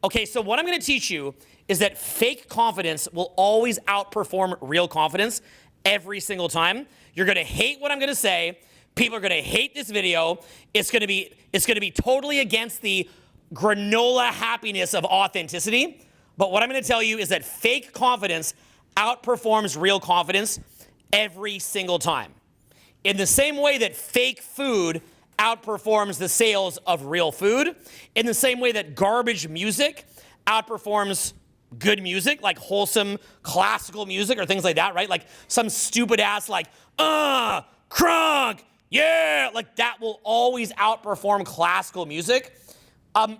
Okay, so what I'm gonna teach you is that fake confidence will always outperform real confidence every single time. You're gonna hate what I'm gonna say. People are gonna hate this video. It's gonna be totally against the granola happiness of authenticity. But what I'm gonna tell you is that fake confidence outperforms real confidence every single time. In the same way that fake food outperforms the sales of real food, in the same way that garbage music outperforms good music, like wholesome classical music or things like that, right? Like some stupid ass like, crunk, yeah, like that will always outperform classical music.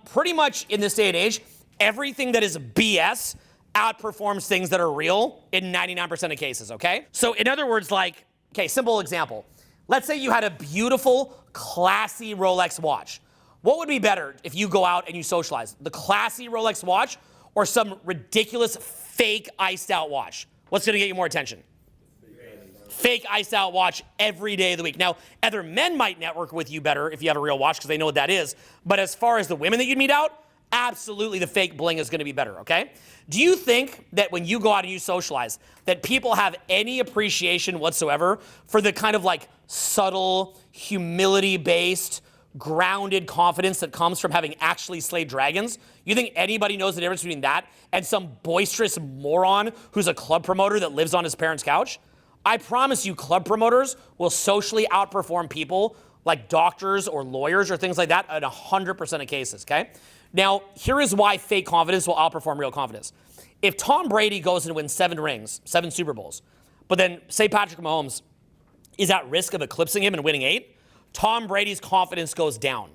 Pretty much in this day and age, everything that is BS outperforms things that are real in 99% of cases, okay? So in other words, like, okay, simple example. Let's say you had a beautiful, classy Rolex watch. What would be better if you go out and you socialize? The classy Rolex watch or some ridiculous fake iced out watch? What's gonna get you more attention? Fake iced out watch every day of the week. Now, other men might network with you better if you have a real watch because they know what that is. But as far as the women that you'd meet out, absolutely the fake bling is gonna be better, okay? Do you think that when you go out and you socialize, that people have any appreciation whatsoever for the kind of like subtle, humility-based, grounded confidence that comes from having actually slayed dragons? You think anybody knows the difference between that and some boisterous moron who's a club promoter that lives on his parents' couch? I promise you, club promoters will socially outperform people like doctors or lawyers or things like that at 100% of cases, okay? Now, here is why fake confidence will outperform real confidence. If Tom Brady goes and wins 7 rings, 7 Super Bowls, but then say Patrick Mahomes is at risk of eclipsing him and winning 8, Tom Brady's confidence goes down.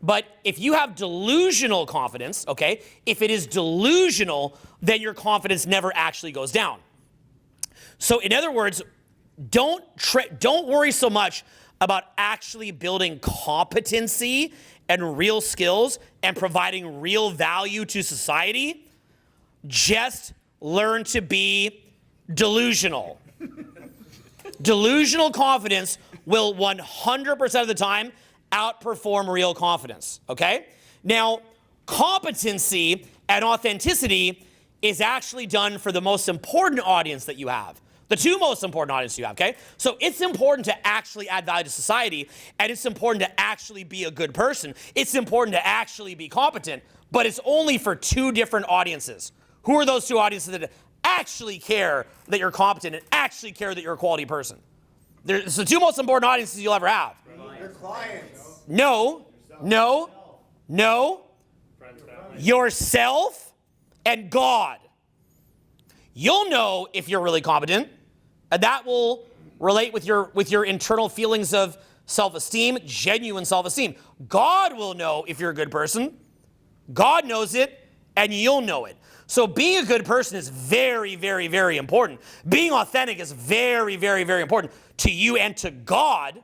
But if you have delusional confidence, okay, if it is delusional, then your confidence never actually goes down. So in other words, don't worry so much about actually building competency and real skills and providing real value to society. Just learn to be delusional. Delusional confidence will 100% of the time outperform real confidence, okay? Now, competency and authenticity is actually done for the most important audience that you have. The 2 most important audiences you have, okay? So it's important to actually add value to society, and it's important to actually be a good person. It's important to actually be competent, but it's only for 2 different audiences. Who are those 2 audiences that actually care that you're competent and actually care that you're a quality person? It's the 2 most important audiences you'll ever have. Your clients. No. Yourself and God. You'll know if you're really competent, and that will relate with your internal feelings of self-esteem, genuine self-esteem. God will know if you're a good person. God knows it, and you'll know it. So being a good person is very, very, very important. Being authentic is very, very, very important to you and to God.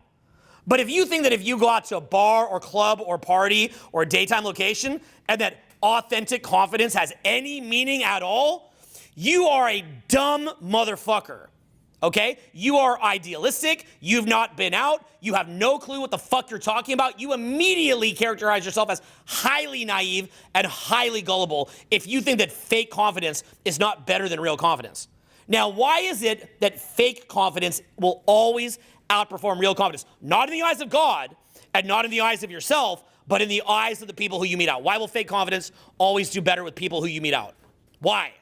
But if you think that if you go out to a bar or club or party or a daytime location and that authentic confidence has any meaning at all, you are a dumb motherfucker, okay? You are idealistic. You've not been out. You have no clue what the fuck you're talking about. You immediately characterize yourself as highly naive and highly gullible if you think that fake confidence is not better than real confidence. Now, why is it that fake confidence will always outperform real confidence? Not in the eyes of God and not in the eyes of yourself, but in the eyes of the people who you meet out. Why will fake confidence always do better with people who you meet out? Why?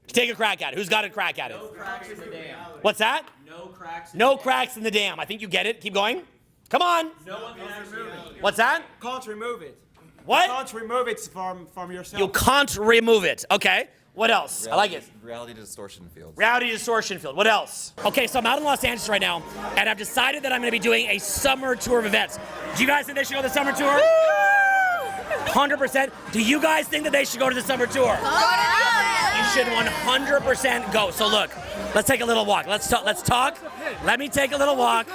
Take a crack at it. Who's got a crack at it? No cracks in the dam. What's that? No cracks. No cracks in the dam. I think you get it. Keep going. Come on. No one can remove it. What's that? Can't remove it. What? You can't remove it from yourself. You can't remove it. Okay. What else? I like it. Reality distortion fields. Reality distortion field. What else? Okay, so I'm out in Los Angeles right now, and I've decided that I'm going to be doing a summer tour of events. Do you guys think they should go to the summer tour? 100%. Do you guys think that they should go to the summer tour? You should 100% go. So look, let's take a little walk. Let's talk. Let me take a little walk.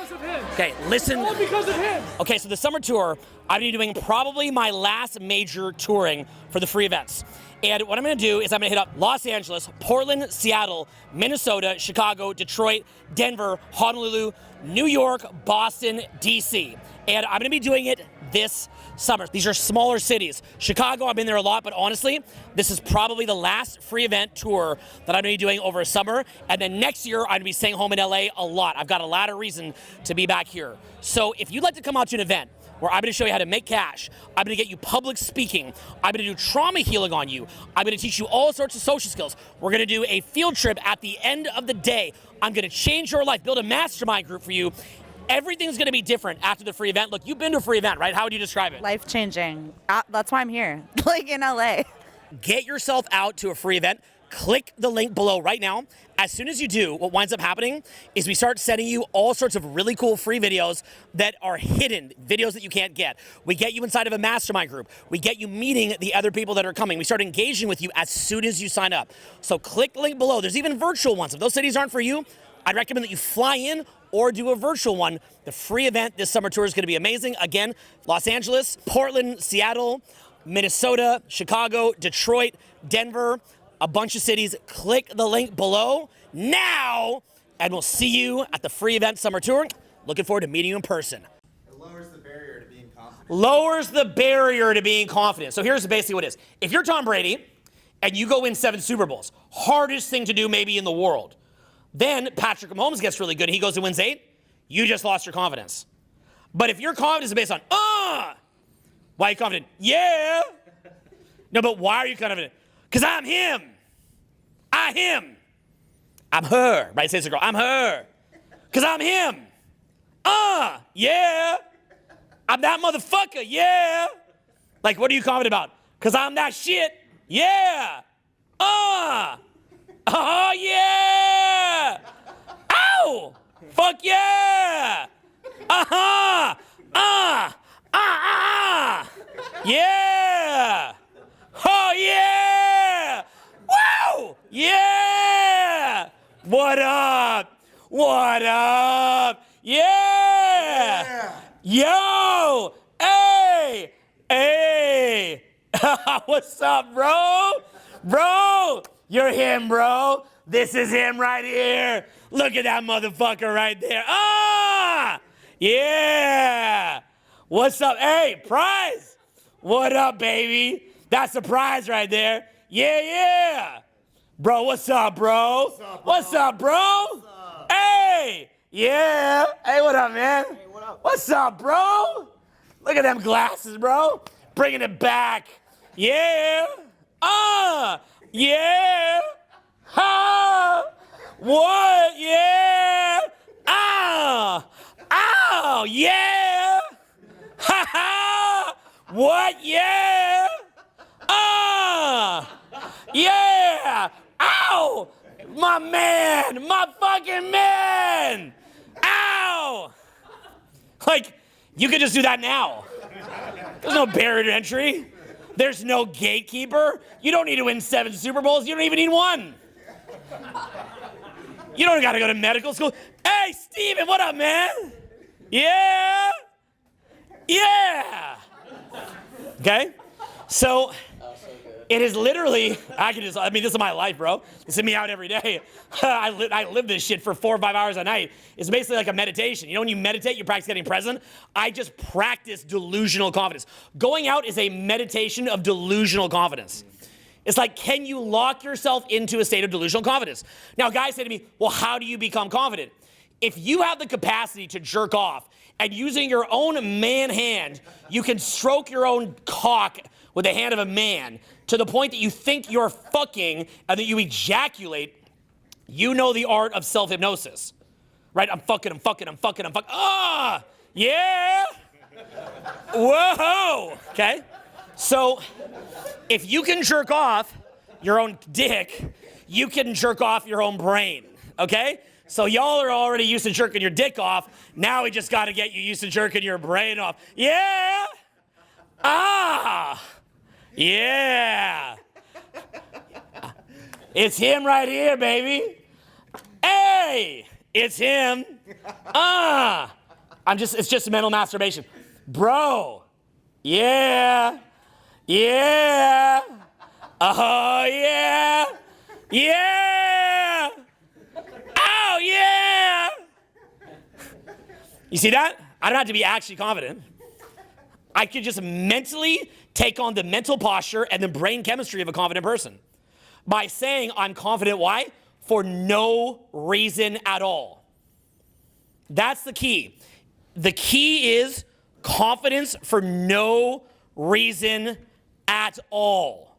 Okay, listen. All because of him. Okay, so the summer tour, I'm going to be doing probably my last major touring for the free events. And what I'm going to do is I'm going to hit up Los Angeles, Portland, Seattle, Minnesota, Chicago, Detroit, Denver, Honolulu, New York, Boston, DC. And I'm going to be doing it this summer. These are smaller cities. Chicago, I've been there a lot, but honestly, this is probably the last free event tour that I'm gonna be doing over a summer. And then next year, I'm gonna be staying home in LA a lot. I've got a lot of reason to be back here. So if you'd like to come out to an event where I'm gonna show you how to make cash, I'm gonna get you public speaking, I'm gonna do trauma healing on you, I'm gonna teach you all sorts of social skills, we're gonna do a field trip at the end of the day, I'm gonna change your life, build a mastermind group for you. Everything's gonna be different after the free event. Look, you've been to a free event, right? How would you describe it? Life-changing. That's why I'm here, like in LA. Get yourself out to a free event. Click the link below right now. As soon as you do, what winds up happening is we start sending you all sorts of really cool free videos that are hidden, videos that you can't get. We get you inside of a mastermind group. We get you meeting the other people that are coming. We start engaging with you as soon as you sign up. So click the link below. There's even virtual ones. If those cities aren't for you, I'd recommend that you fly in or do a virtual one. The free event this summer tour is gonna be amazing. Again, Los Angeles, Portland, Seattle, Minnesota, Chicago, Detroit, Denver, a bunch of cities. Click the link below now, and we'll see you at the free event summer tour. Looking forward to meeting you in person. It lowers the barrier to being confident. Lowers the barrier to being confident. So here's basically what it is. If you're Tom Brady and you go win 7 Super Bowls, hardest thing to do maybe in the world. Then Patrick Mahomes gets really good. He goes and wins 8. You just lost your confidence. But if your confidence is based on, why are you confident? Yeah. No, but why are you confident? Because I'm him. I him. I'm her. Right? Say it's a girl. I'm her. Because I'm him. Yeah. I'm that motherfucker. Yeah. Like, what are you confident about? Because I'm that shit. Yeah. Oh, yeah. Ow. Fuck yeah. Yeah. Oh, yeah. Wow. Yeah. What up? What up? Yeah. Yo. Hey. Hey. What's up, bro? Bro. You're him, bro. This is him right here. Look at that motherfucker right there. Yeah. What's up? Hey, prize. What up, baby? That's a prize right there. Yeah. Bro, what's up, bro? What's up, bro? Hey. Yeah. Hey, what up, man? Hey, what up? What's up, bro? Look at them glasses, bro. Bringing it back. Yeah. Yeah. What? Yeah. Ow. Yeah. What? Yeah. Yeah. Ow. My man. My fucking man. Ow. Like, you could just do that now. There's no barrier to entry. There's no gatekeeper. You don't need to win 7 Super Bowls. You don't even need 1. You don't gotta go to medical school. Hey, Steven, what up, man? Yeah. Okay? So, it is literally, this is my life, bro. This is me out every day. I live this shit for 4 or 5 hours a night. It's basically like a meditation. You know, when you meditate, you practice getting present. I just practice delusional confidence. Going out is a meditation of delusional confidence. It's like, can you lock yourself into a state of delusional confidence? Now, guys say to me, well, how do you become confident? If you have the capacity to jerk off and using your own man hand, you can stroke your own cock with the hand of a man to the point that you think you're fucking and that you ejaculate, you know the art of self-hypnosis. Right? I'm fucking. Yeah. Whoa. Okay? So, if you can jerk off your own dick, you can jerk off your own brain. Okay? So y'all are already used to jerking your dick off. Now we just got to get you used to jerking your brain off. Yeah. Yeah. It's him right here, baby. Hey, it's him. It's just mental masturbation. Bro. Yeah. Yeah. Oh, yeah. Yeah. Oh, yeah. You see that? I don't have to be actually confident. I could just mentally take on the mental posture and the brain chemistry of a confident person by saying I'm confident. Why? For no reason at all. That's the key. The key is confidence for no reason at all.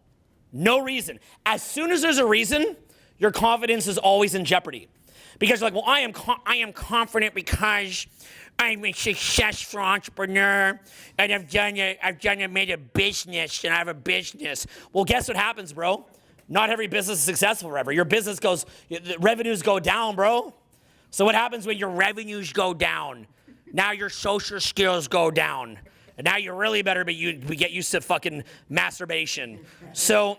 No reason. As soon as there's a reason, your confidence is always in jeopardy. Because you're like, well, I am confident because I'm a successful entrepreneur and I've made a business and I have a business. Well, guess what happens, bro? Not every business is successful forever. Your business the revenues go down, bro. So what happens when your revenues go down? Now your social skills go down. And now you're really better, but we get used to fucking masturbation. So,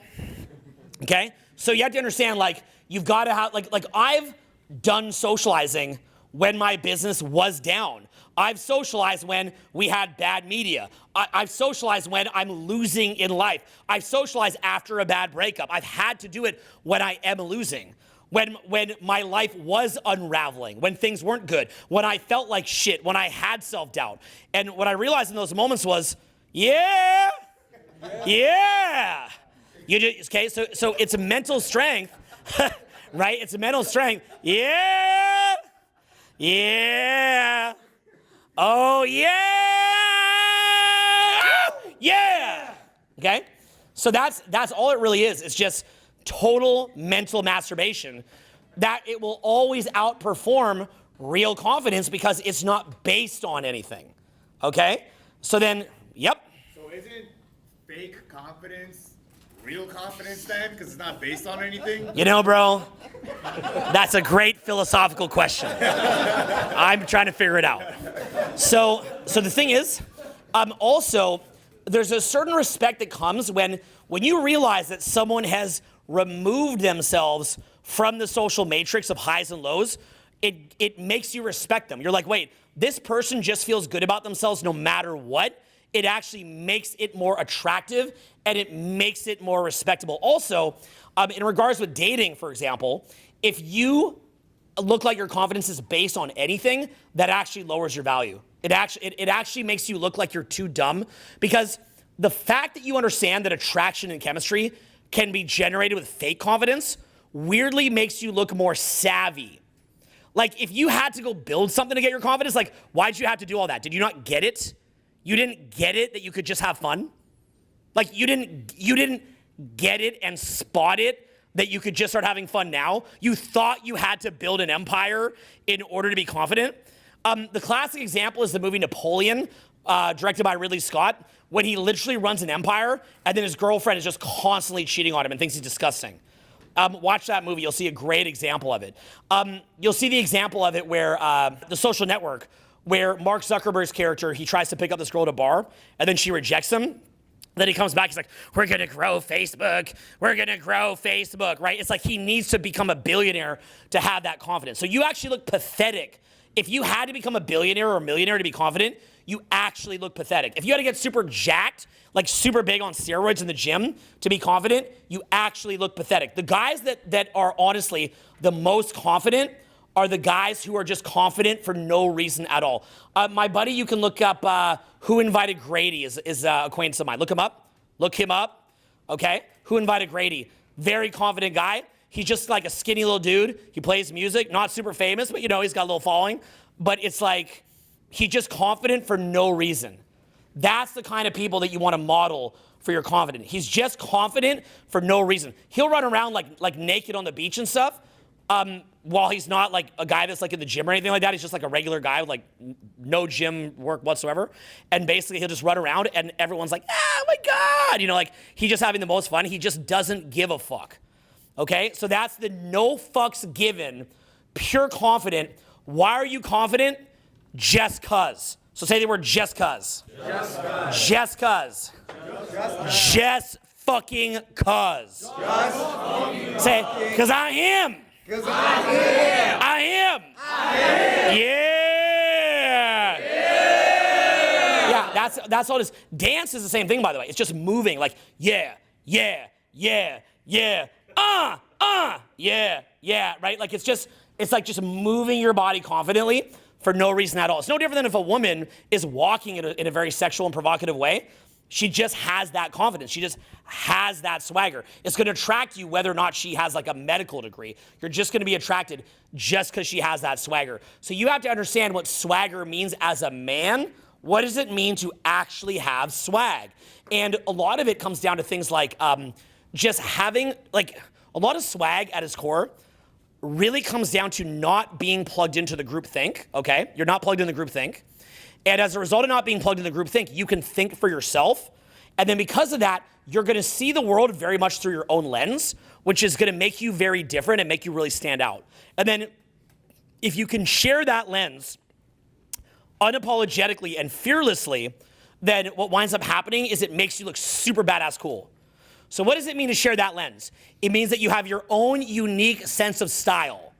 okay? So you have to understand, like, you've got to have, like I've done socializing when my business was down. I've socialized when we had bad media. I've socialized when I'm losing in life. I've socialized after a bad breakup. I've had to do it when I am losing. When my life was unraveling, when things weren't good, when I felt like shit, when I had self-doubt. And what I realized in those moments was, yeah. Okay, so it's a mental strength, right? It's a mental strength. Yeah. Oh, yeah. Okay? So that's all it really is. It's just total mental masturbation, that it will always outperform real confidence because it's not based on anything. Okay? So then, yep. So isn't fake confidence real confidence then? Because it's not based on anything? You know, bro, that's a great philosophical question. I'm trying to figure it out. So the thing is, also, there's a certain respect that comes when you realize that someone has removed themselves from the social matrix of highs and lows. It makes you respect them. You're like, wait, this person just feels good about themselves no matter what. It actually makes it more attractive and it makes it more respectable. Also, in regards with dating, for example, if you look like your confidence is based on anything, that actually lowers your value. It actually makes you look like you're too dumb, because the fact that you understand that attraction and chemistry can be generated with fake confidence weirdly makes you look more savvy. Like, if you had to go build something to get your confidence, like, why'd you have to do all that? Did you not get it? You didn't get it that you could just have fun? Like, you didn't get it and spot it that you could just start having fun now? You thought you had to build an empire in order to be confident? The classic example is the movie Napoleon, directed by Ridley Scott, when he literally runs an empire and then his girlfriend is just constantly cheating on him and thinks he's disgusting. Watch that movie. You'll see a great example of it. You'll see the example of it where The Social Network, where Mark Zuckerberg's character, he tries to pick up this girl at a bar and then she rejects him. Then he comes back, he's like, we're gonna grow Facebook. We're gonna grow Facebook, right? It's like he needs to become a billionaire to have that confidence. So you actually look pathetic. If you had to become a billionaire or a millionaire to be confident, you actually look pathetic. If you had to get super jacked, like super big on steroids in the gym to be confident, you actually look pathetic. The guys that are honestly the most confident are the guys who are just confident for no reason at all. My buddy, you can look up Who Invited Grady is acquaintance of mine. Look him up, okay? Who Invited Grady? Very confident guy. He's just like a skinny little dude. He plays music, not super famous, but you know, he's got a little following. But it's like, he's just confident for no reason. That's the kind of people that you want to model for your confidence. He's just confident for no reason. He'll run around like naked on the beach and stuff, while he's not like a guy that's like in the gym or anything like that. He's just like a regular guy with like no gym work whatsoever. And basically he'll just run around and everyone's like, oh my God, you know, like he's just having the most fun. He just doesn't give a fuck. Okay, so that's the no fucks given, pure confident. Why are you confident? Just cuz. So say the word just cuz. Just cuz. Just cuz. Just fucking cuz. Say, cuz I am. Because I am. I am. I am. Yeah. Yeah, that's all it is. Dance is the same thing, by the way. It's just moving, like, yeah, right? Like it's like just moving your body confidently. for no reason at all. It's no different than if a woman is walking in a very sexual and provocative way. She just has that confidence. She just has that swagger. It's going to attract you whether or not she has like a medical degree. You're just going to be attracted just because she has that swagger. So you have to understand what swagger means as a man. What does it mean to actually have swag? And a lot of it comes down to things like just having, like, a lot of swag at its core really comes down to not being plugged into the group think, okay? You're not plugged in the group think. And as a result of not being plugged in the group think, you can think for yourself. And then because of that, you're gonna see the world very much through your own lens, which is gonna make you very different and make you really stand out. And then if you can share that lens unapologetically and fearlessly, then what winds up happening is it makes you look super badass cool. So what does it mean to share that lens? It means that you have your own unique sense of style.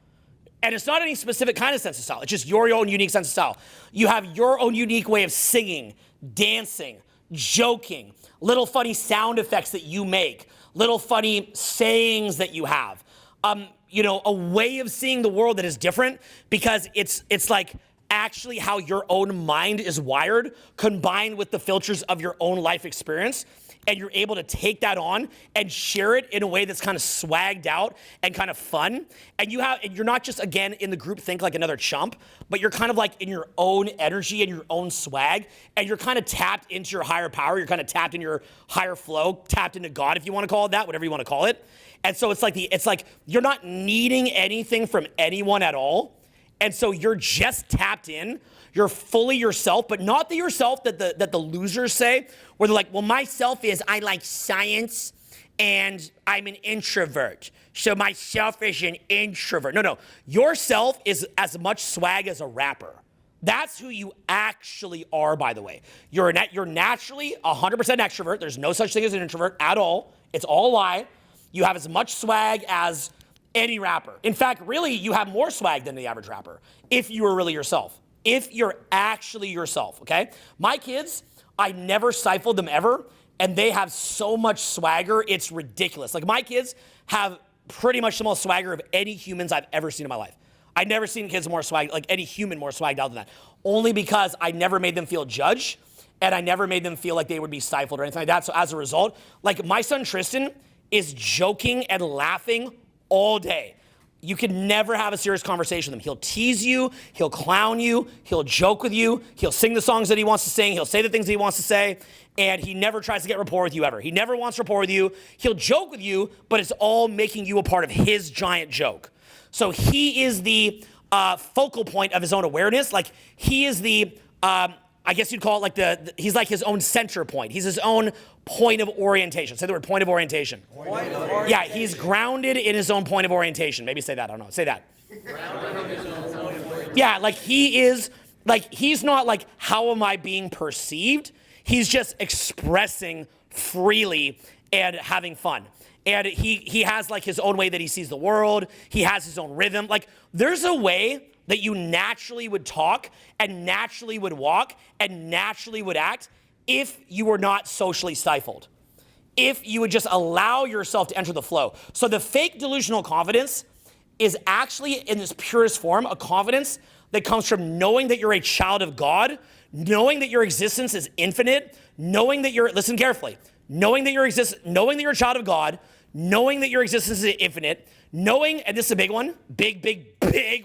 And it's not any specific kind of sense of style. It's just your own unique sense of style. You have your own unique way of singing, dancing, joking, little funny sound effects that you make, little funny sayings that you have. A way of seeing the world that is different because it's like actually how your own mind is wired combined with the filters of your own life experience. And you're able to take that on and share it in a way that's kind of swagged out and kind of fun. And you're not just, again, in the group think like another chump, but you're kind of like in your own energy and your own swag. And you're kind of tapped into your higher power. You're kind of tapped in your higher flow, tapped into God, if you want to call it that, whatever you want to call it. And so it's like you're not needing anything from anyone at all. And so you're just tapped in. You're fully yourself, but not the yourself that the losers say, where they're like, well, myself is I like science and I'm an introvert. So myself is an introvert. No. Yourself is as much swag as a rapper. That's who you actually are, by the way. You're naturally 100% extrovert. There's no such thing as an introvert at all. It's all a lie. You have as much swag as any rapper. In fact, really, you have more swag than the average rapper if you were really yourself. If you're actually yourself, okay? My kids, I never stifled them ever, and they have so much swagger, it's ridiculous. Like, my kids have pretty much the most swagger of any humans I've ever seen in my life. I've never seen kids more swag, like any human more swagged out than that. Only because I never made them feel judged, and I never made them feel like they would be stifled or anything like that. So as a result, like my son Tristan is joking and laughing all day. You can never have a serious conversation with him. He'll tease you, he'll clown you, he'll joke with you, he'll sing the songs that he wants to sing, he'll say the things that he wants to say, and he never tries to get rapport with you ever. He never wants rapport with you. He'll joke with you, but it's all making you a part of his giant joke. So he is the focal point of his own awareness. Like he is the, I guess you'd call it like he's like his own center point. He's his own point of orientation. Say the word point of orientation. Point of orientation. Yeah, he's grounded in his own point of orientation. Maybe say that, I don't know. Say that. Yeah, like he is, like he's not like, how am I being perceived? He's just expressing freely and having fun. And he has like his own way that he sees the world. He has his own rhythm. Like there's a way that you naturally would talk and naturally would walk and naturally would act if you were not socially stifled. If you would just allow yourself to enter the flow. So the fake delusional confidence is actually in its purest form a confidence that comes from knowing that you're a child of God, knowing that your existence is infinite, knowing that listen carefully, knowing that you're a child of God, knowing that your existence is infinite, knowing, and this is a big one, big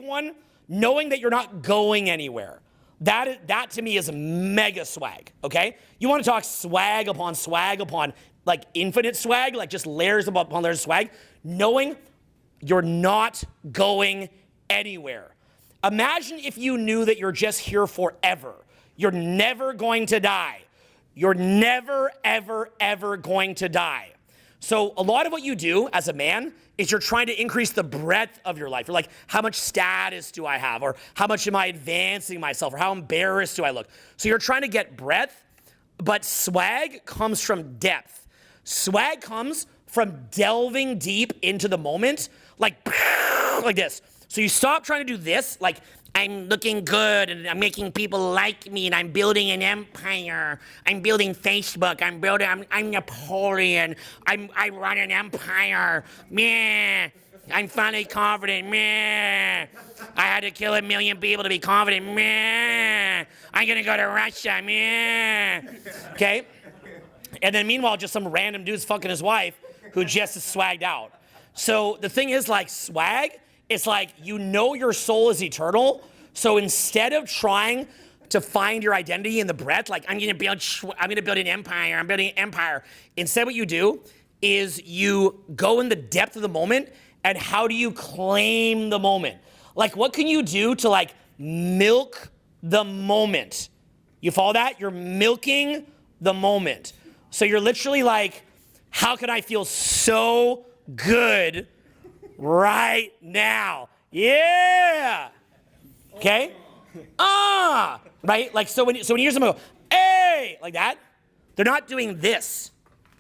one, knowing that you're not going anywhere. That to me is mega swag, okay? You want to talk swag upon like infinite swag, like just layers upon layers of swag, knowing you're not going anywhere. Imagine if you knew that you're just here forever. You're never going to die. You're never, ever, ever going to die. So a lot of what you do as a man is you're trying to increase the breadth of your life. You're like, how much status do I have? Or how much am I advancing myself? Or how embarrassed do I look? So you're trying to get breadth, but swag comes from depth. Swag comes from delving deep into the moment, like this. So you stop trying to do this, like I'm looking good and I'm making people like me and I'm building an empire. I'm building Facebook. I'm Napoleon. I run an empire. Meh. I'm finally confident. Meh. I had to kill 1 million people to be confident. Meh. I'm gonna go to Russia. Meh. Okay? And then meanwhile, just some random dude's fucking his wife who just is swagged out. So the thing is, like, swag, it's like, you know your soul is eternal. So instead of trying to find your identity in the breath, like, I'm gonna build an empire, I'm building an empire. Instead, what you do is you go in the depth of the moment, and how do you claim the moment? Like, what can you do to, like, milk the moment? You follow that? You're milking the moment. So you're literally like, how can I feel so good right now? Yeah. Okay? Right? Like, so when you hear someone go, hey, like that, they're not doing this.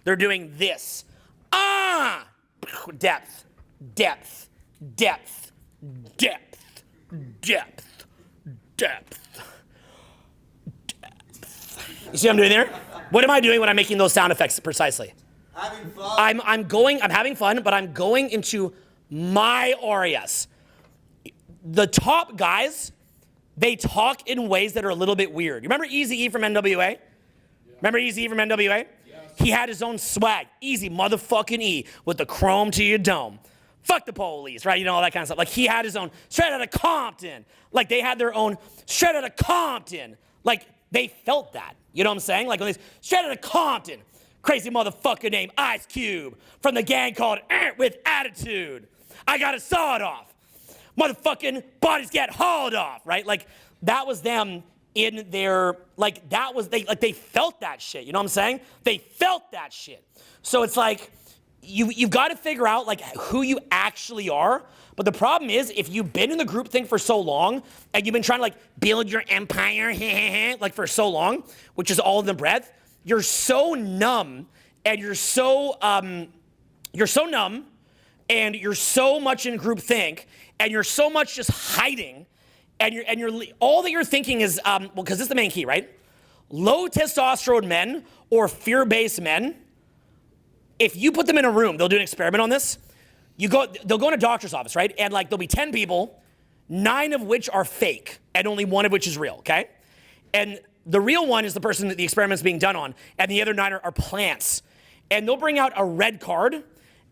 They're doing this. Depth, depth, depth, depth, depth, depth. You see what I'm doing there? What am I doing when I'm making those sound effects precisely? Having fun. I'm having fun, but I'm going into my RAS. The top guys, they talk in ways that are a little bit weird. You remember Eazy-E from NWA? Yeah. Remember Eazy-E from NWA? Yes. He had his own swag. Easy motherfucking E with the chrome to your dome. Fuck the police, right? You know, all that kind of stuff. Like, he had his own straight out of Compton. Like, they had their own straight out of Compton. Like, they felt that. You know what I'm saying? Like, when they straight out of Compton. Crazy motherfucker named Ice Cube from the gang called With Attitude. I got a sawed off. Motherfucking bodies get hauled off, right? Like, that was them in their, like, that was, they felt that shit. You know what I'm saying? They felt that shit. So it's like, you've got to figure out, like, who you actually are. But the problem is, if you've been in the group thing for so long, and you've been trying to, like, build your empire, like, for so long, which is all in the breath, you're so numb, and you're so numb, and you're so much in group think, and you're so much just hiding, and you're all that you're thinking is, well, because this is the main key, right? Low testosterone men or fear-based men, if you put them in a room, they'll do an experiment on this. They'll go in a doctor's office, right? And, like, there'll be 10 people, 9 of which are fake, and only 1 of which is real, okay? And the real one is the person that the experiment's being done on, and the other 9 are plants. And they'll bring out a red card,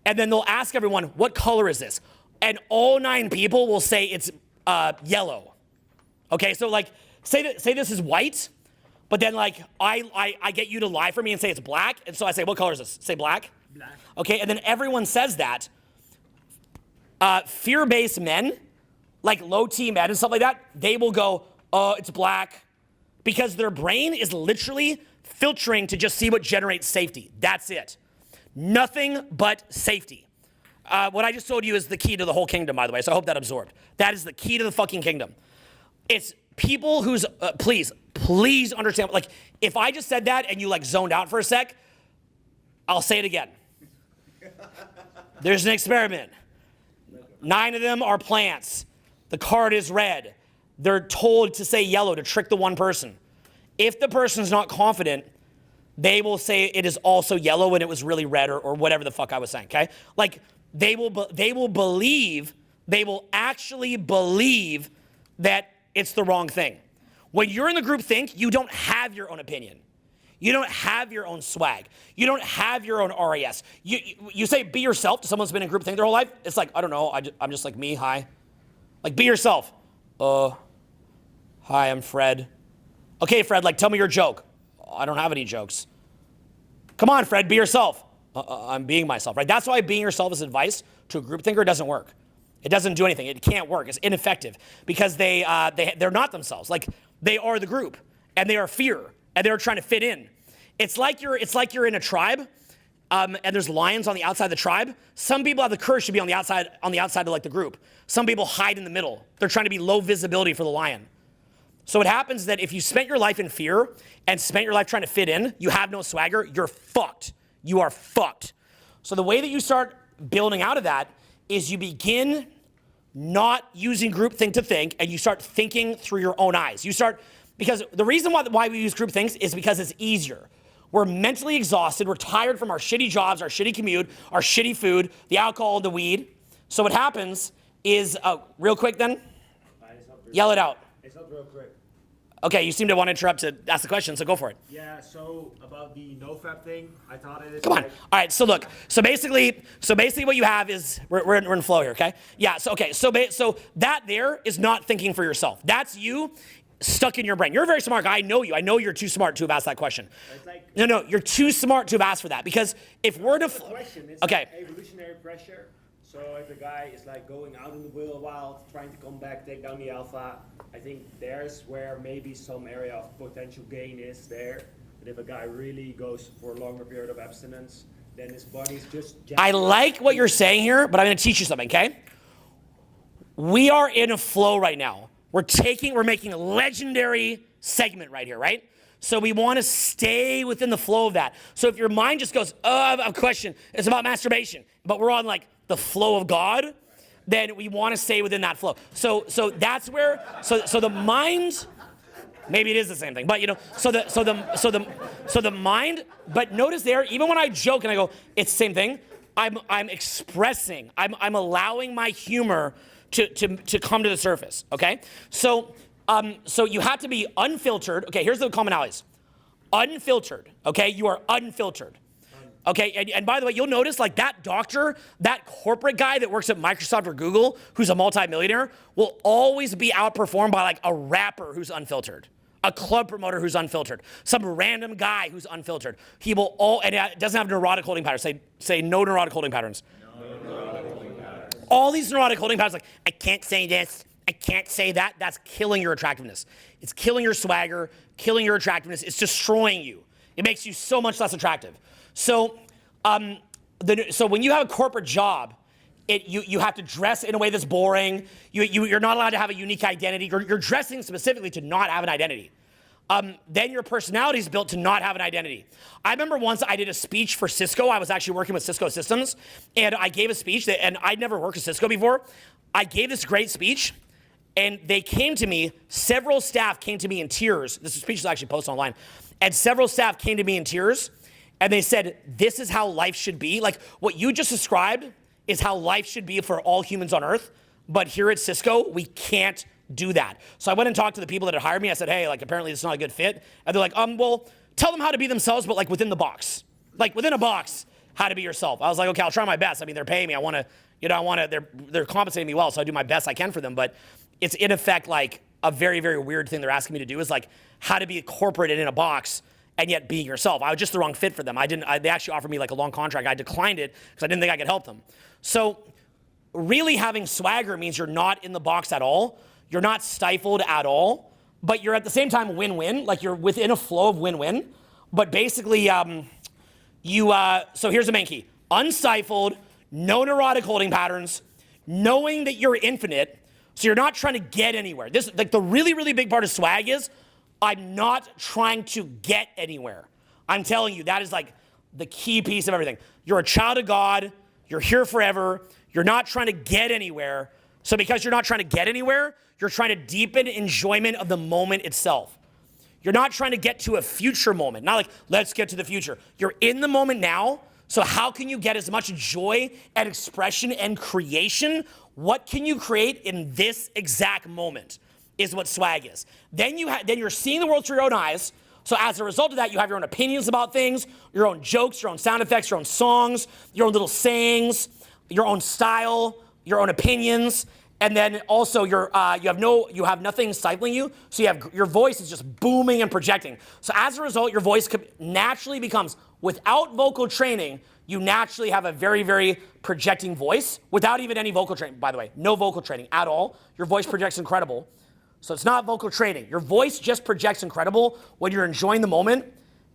and then they'll ask everyone, what color is this? And all 9 people will say it's yellow. Okay, so, like, say this is white, but then, like, I get you to lie for me and say it's black, and so I say, what color is this? Say black? Black. Okay, and then everyone says that. Fear-based men, like low-T men and stuff like that, they will go, it's black, because their brain is literally filtering to just see what generates safety. That's it. Nothing but safety. What I just told you is the key to the whole kingdom, by the way, so I hope that absorbed. That is the key to the fucking kingdom. It's people who's, please understand, like, if I just said that and you, like, zoned out for a sec, I'll say it again. There's an experiment. 9 of them are plants. The card is red. They're told to say yellow to trick the one person. If the person's not confident, they will say it is also yellow when it was really red, or whatever the fuck I was saying, okay? Like, they will actually believe that it's the wrong thing. When you're in the group think, you don't have your own opinion. You don't have your own swag. You don't have your own RAS. You say be yourself to someone who's been in group think their whole life. It's like, I don't know, I'm just like me, hi. Like, be yourself. Hi, I'm Fred. Okay, Fred, like, tell me your joke. I don't have any jokes. Come on, Fred, be yourself. I'm being myself, right? That's why being yourself is advice to a group thinker doesn't work. It doesn't do anything. It can't work. It's ineffective because they're not themselves. Like, they are the group, and they are fear, and they're trying to fit in. It's like you're in a tribe, and there's lions on the outside of the tribe. Some people have the courage to be on the outside of, like, the group. Some people hide in the middle. They're trying to be low visibility for the lion. So what happens is that if you spent your life in fear and spent your life trying to fit in, you have no swagger, you're fucked. You are fucked. So the way that you start building out of that is you begin not using groupthink to think, and you start thinking through your own eyes. Because the reason why we use groupthink is because it's easier. We're mentally exhausted. We're tired from our shitty jobs, our shitty commute, our shitty food, the alcohol, the weed. So what happens is, real quick then, yell it out. It's not real quick. Okay, you seem to want to interrupt to ask the question, so go for it. Yeah, so about the nofap thing, I thought it is. Come on. All right, so look. So basically what you have is, we're in flow here, okay? Yeah, so that there is not thinking for yourself. That's you stuck in your brain. You're a very smart guy. I know you. I know you're too smart to have asked that question. It's like, No, you're too smart to have asked for that, because if we're to... question. It's Okay. like evolutionary pressure. So if a guy is like going out in the wild, trying to come back, take down the alpha, I think there's where maybe some area of potential gain is there. But if a guy really goes for a longer period of abstinence, then his body's just... I like what you're saying here, but I'm going to teach you something, okay? We are in a flow right now. We're making a legendary segment right here, right? So we want to stay within the flow of that. So if your mind just goes, oh, I have a question, it's about masturbation, but we're on like the flow of God, then we want to stay within that flow. So that's where, so the mind, maybe it is the same thing, but so the mind, but notice there, even when I joke and I go, it's the same thing, I'm expressing, I'm allowing my humor to come to the surface, okay? So you have to be unfiltered. Okay, here's the commonalities. Unfiltered, okay? You are unfiltered. Okay, and by the way, you'll notice like that doctor, that corporate guy that works at Microsoft or Google, who's a multimillionaire, will always be outperformed by like a rapper who's unfiltered, a club promoter who's unfiltered, some random guy who's unfiltered. He will and it doesn't have neurotic holding patterns. Say no neurotic holding patterns. No neurotic holding patterns. All these neurotic holding patterns, like I can't say this, I can't say that. That's killing your attractiveness. It's killing your swagger, killing your attractiveness. It's destroying you. It makes you so much less attractive. So, so when you have a corporate job, you have to dress in a way that's boring. You're not allowed to have a unique identity. You're dressing specifically to not have an identity. Then your personality is built to not have an identity. I remember once I did a speech for Cisco. I was actually working with Cisco Systems, and I gave a speech, and I'd never worked with Cisco before. I gave this great speech, and they came to me, several staff came to me in tears. This speech is actually posted online. And several staff came to me in tears, and they said, this is how life should be. Like what you just described is how life should be for all humans on earth. But here at Cisco, we can't do that. So I went and talked to the people that had hired me. I said, hey, like apparently it's not a good fit. And they're like, well, tell them how to be themselves, but like within the box. Like within a box, how to be yourself. I was like, okay, I'll try my best. I mean, they're paying me. They're compensating me well, so I do my best I can for them. But it's in effect like a very, very weird thing they're asking me to do is like how to be corporate and in a box and yet being yourself. I was just the wrong fit for them. They actually offered me like a long contract. I declined it because I didn't think I could help them. So really having swagger means you're not in the box at all. You're not stifled at all, but you're at the same time win-win. Like you're within a flow of win-win. But basically, so here's the main key. Unstifled, no neurotic holding patterns, knowing that you're infinite, so you're not trying to get anywhere. This, like the really, really big part of swag is, I'm not trying to get anywhere. I'm telling you, that is like the key piece of everything. You're a child of God. You're here forever. You're not trying to get anywhere. So because you're not trying to get anywhere, you're trying to deepen enjoyment of the moment itself. You're not trying to get to a future moment. Not like, let's get to the future. You're in the moment now. So how can you get as much joy and expression and creation? What can you create in this exact moment? Is what swag is. Then you're seeing the world through your own eyes. So as a result of that, you have your own opinions about things, your own jokes, your own sound effects, your own songs, your own little sayings, your own style, your own opinions, and then also you have nothing stifling you. So your voice is just booming and projecting. So as a result, your voice naturally becomes, without vocal training, you naturally have a very, very projecting voice without even any vocal training. By the way, no vocal training at all. Your voice projects incredible. So it's not vocal training. Your voice just projects incredible when you're enjoying the moment.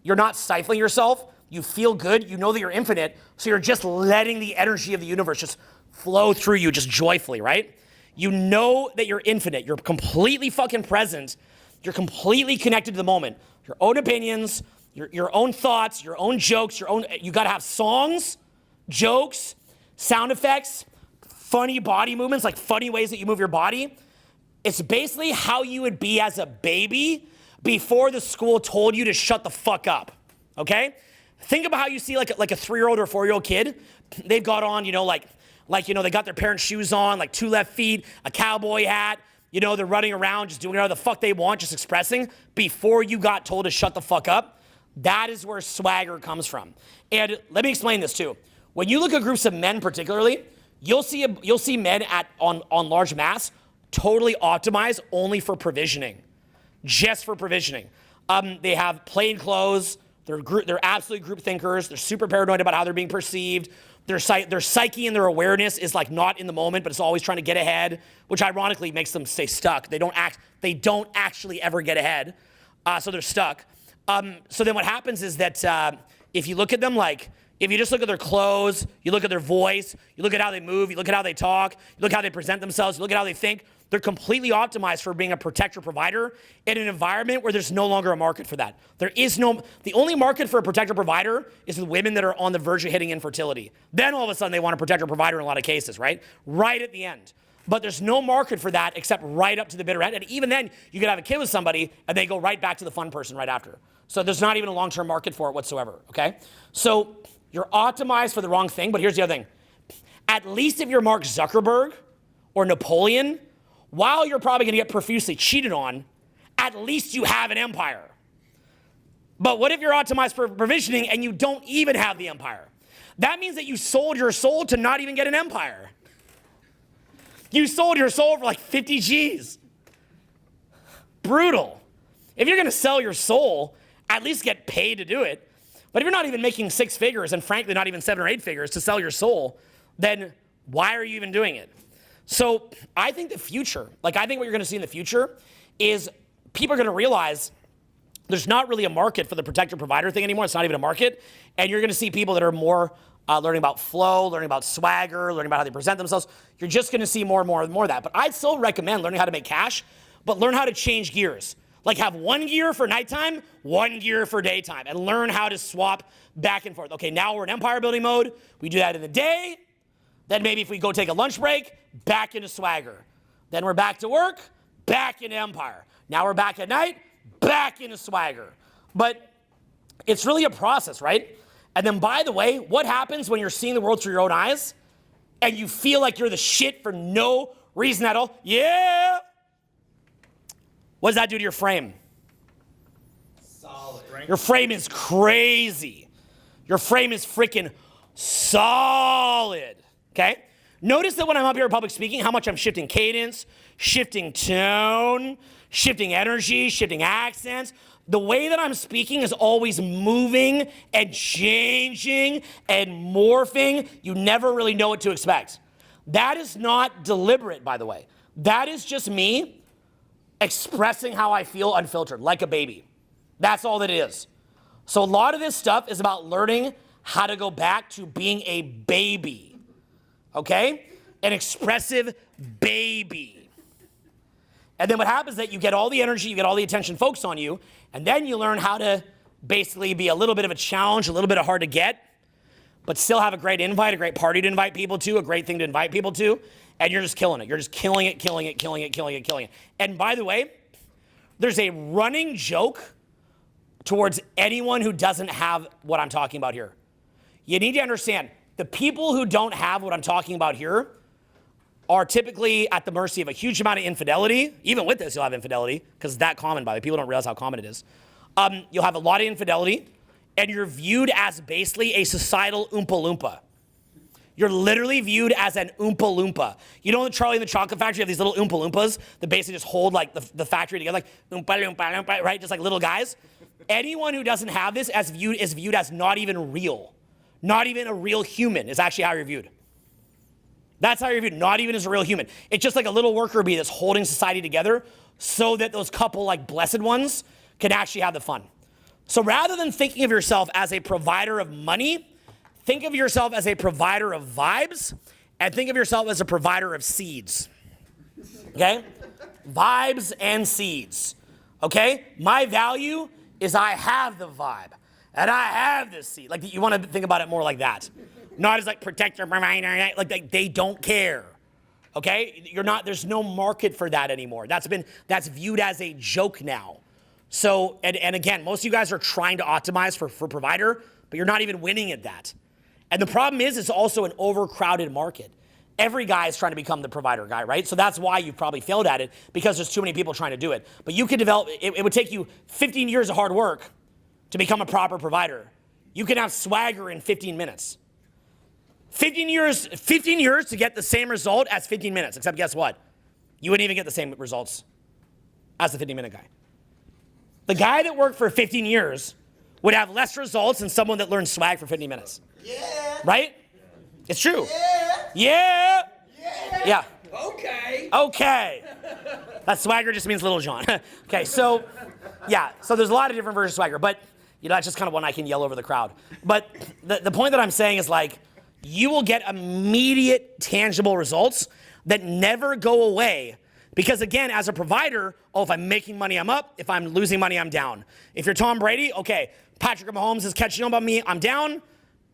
You're not stifling yourself. You feel good. You know that you're infinite. So you're just letting the energy of the universe just flow through you just joyfully, right? You know that you're infinite. You're completely fucking present. You're completely connected to the moment. Your own opinions, your own thoughts, your own jokes, you gotta have songs, jokes, sound effects, funny body movements, like funny ways that you move your body. It's basically how you would be as a baby before the school told you to shut the fuck up, okay? Think about how you see like a 3-year-old or 4-year-old kid. They've got on, they got their parents' shoes on, like 2 left feet, a cowboy hat. They're running around just doing whatever the fuck they want, just expressing before you got told to shut the fuck up. That is where swagger comes from. And let me explain this too. When you look at groups of men particularly, you'll see men on large mass totally optimized only for provisioning, just for provisioning. They have plain clothes. They're absolutely group thinkers. They're super paranoid about how they're being perceived. Their psyche and their awareness is like not in the moment, but it's always trying to get ahead, which ironically makes them stay stuck. They don't actually ever get ahead, so they're stuck. So then what happens is that if you look at them if you just look at their clothes, you look at their voice, you look at how they move, you look at how they talk, you look at how they present themselves, you look at how they think, they're completely optimized for being a protector provider in an environment where there's no longer a market for that. The only market for a protector provider is the women that are on the verge of hitting infertility. Then all of a sudden they want a protector provider in a lot of cases, right? Right at the end. But there's no market for that except right up to the bitter end. And even then, you could have a kid with somebody and they go right back to the fun person right after. So there's not even a long-term market for it whatsoever, okay? So you're optimized for the wrong thing, but here's the other thing. At least if you're Mark Zuckerberg or Napoleon, while you're probably gonna get profusely cheated on, at least you have an empire. But what if you're optimized for provisioning and you don't even have the empire? That means that you sold your soul to not even get an empire. You sold your soul for like 50 G's. Brutal. If you're gonna sell your soul, at least get paid to do it. But if you're not even making 6 figures, and frankly not even 7 or 8 figures to sell your soul, then why are you even doing it? So I think the future, I think what you're gonna see in the future is people are gonna realize there's not really a market for the protector-provider thing anymore. It's not even a market. And you're gonna see people that are more learning about flow, learning about swagger, learning about how they present themselves. You're just gonna see more and more and more of that. But I'd still recommend learning how to make cash, but learn how to change gears. Have 1 gear for nighttime, 1 gear for daytime, and learn how to swap back and forth. Okay, now we're in empire building mode. We do that in the day. Then maybe if we go take a lunch break, back into swagger. Then we're back to work, back into empire. Now we're back at night, back into swagger. But it's really a process, right? And then by the way, what happens when you're seeing the world through your own eyes and you feel like you're the shit for no reason at all? Yeah. What does that do to your frame? Solid. Your frame is crazy. Your frame is freaking solid, okay? Notice that when I'm up here public speaking, how much I'm shifting cadence, shifting tone, shifting energy, shifting accents. The way that I'm speaking is always moving and changing and morphing. You never really know what to expect. That is not deliberate, by the way. That is just me expressing how I feel unfiltered, like a baby. That's all that it is. So a lot of this stuff is about learning how to go back to being a baby, okay? An expressive baby. And then what happens is that you get all the energy, you get all the attention focused on you, and then you learn how to basically be a little bit of a challenge, a little bit of hard to get, but still have a great invite, a great party to invite people to, a great thing to invite people to, and you're just killing it. You're just killing it, killing it, killing it, killing it, killing it. And by the way, there's a running joke towards anyone who doesn't have what I'm talking about here. You need to understand, the people who don't have what I'm talking about here are typically at the mercy of a huge amount of infidelity. Even with this, you'll have infidelity, because it's that common, by the way. People don't realize how common it is. You'll have a lot of infidelity, and you're viewed as basically a societal Oompa Loompa. You're literally viewed as an Oompa Loompa. You know in Charlie and the Chocolate Factory, you have these little Oompa Loompas that basically just hold the factory together, like Oompa Loompa Loompa, right? Just like little guys. Anyone who doesn't have this is viewed as not even real. Not even a real human is actually how you're viewed. That's how you're viewed, not even as a real human. It's just like a little worker bee that's holding society together so that those couple blessed ones can actually have the fun. So rather than thinking of yourself as a provider of money, think of yourself as a provider of vibes, and think of yourself as a provider of seeds, okay? Vibes and seeds, okay? My value is I have the vibe, and I have this seed. You want to think about it more like that. Not as protector, provider, they don't care. Okay? There's no market for that anymore. That's viewed as a joke now. So, and again, most of you guys are trying to optimize for provider, but you're not even winning at that. And the problem is it's also an overcrowded market. Every guy is trying to become the provider guy, right? So that's why you've probably failed at it, because there's too many people trying to do it. But you could develop, it would take you 15 years of hard work to become a proper provider. You can have swagger in 15 minutes. 15 years to get the same result as 15 minutes, except guess what? You wouldn't even get the same results as the 15-minute guy. The guy that worked for 15 years would have less results than someone that learned swag for 15 minutes. Yeah. Right? It's true. Yeah. Yeah. Yeah. Yeah. Okay. Okay. That swagger just means Little John. Okay, so, yeah. So there's a lot of different versions of swagger, but that's just kind of one I can yell over the crowd. But the point that I'm saying is, like, you will get immediate, tangible results that never go away. Because again, as a provider, if I'm making money, I'm up. If I'm losing money, I'm down. If you're Tom Brady, okay, Patrick Mahomes is catching up on me, I'm down.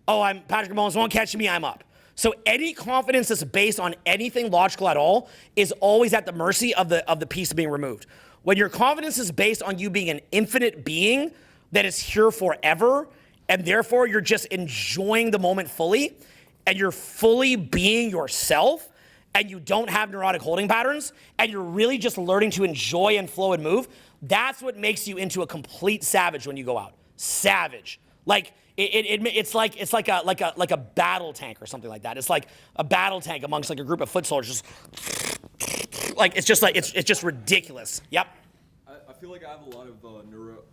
Patrick Mahomes won't catch me, I'm up. So any confidence that's based on anything logical at all is always at the mercy of the piece being removed. When your confidence is based on you being an infinite being that is here forever, and therefore you're just enjoying the moment fully, and you're fully being yourself, and you don't have neurotic holding patterns, and you're really just learning to enjoy and flow and move, that's what makes you into a complete savage when you go out. Savage. Like, it's like a battle tank or something like that. It's like a battle tank amongst like a group of foot soldiers. Like, it's just ridiculous. Yep. I feel like I have a lot of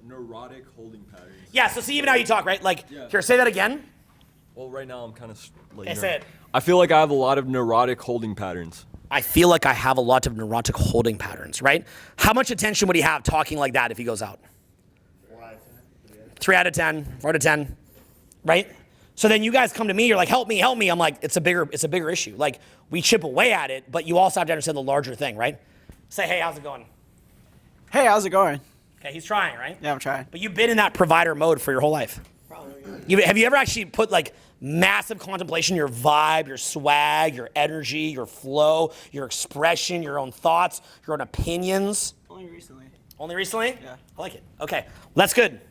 neurotic holding patterns. Yeah, so see even how you talk, right? Like, Yeah. Here, say that again. Well, right now I'm kind of like. Okay, say it. I feel like I have a lot of neurotic holding patterns. I feel like I have a lot of neurotic holding patterns, right? How much attention would he have talking like that if he goes out? 3 out of 10, 4 out of 10, right? So then you guys come to me, you're like, help me. I'm like, it's a bigger issue. Like, we chip away at it, but you also have to understand the larger thing, right? Say, hey, how's it going? Hey, how's it going? Okay, he's trying, right? Yeah, I'm trying. But you've been in that provider mode for your whole life. Have you ever actually put like massive contemplation, your vibe, your swag, your energy, your flow, your expression, your own thoughts, your own opinions? Only recently. Only recently? Yeah. I like it. Okay, well, that's good.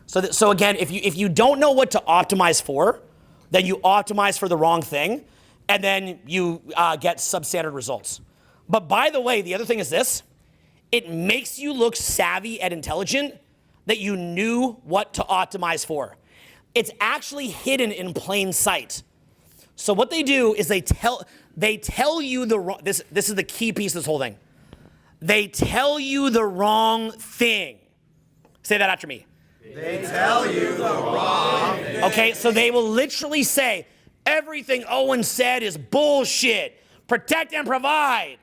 So again, if you don't know what to optimize for, then you optimize for the wrong thing, and then you get substandard results. But by the way, the other thing is this. It makes you look savvy and intelligent that you knew what to optimize for. It's actually hidden in plain sight. So what they do is they tell you the wrong, this is the key piece of this whole thing. They tell you the wrong thing. Say that after me. They tell you the wrong thing. Okay, so they will literally say, everything Owen said is bullshit. Protect and provide.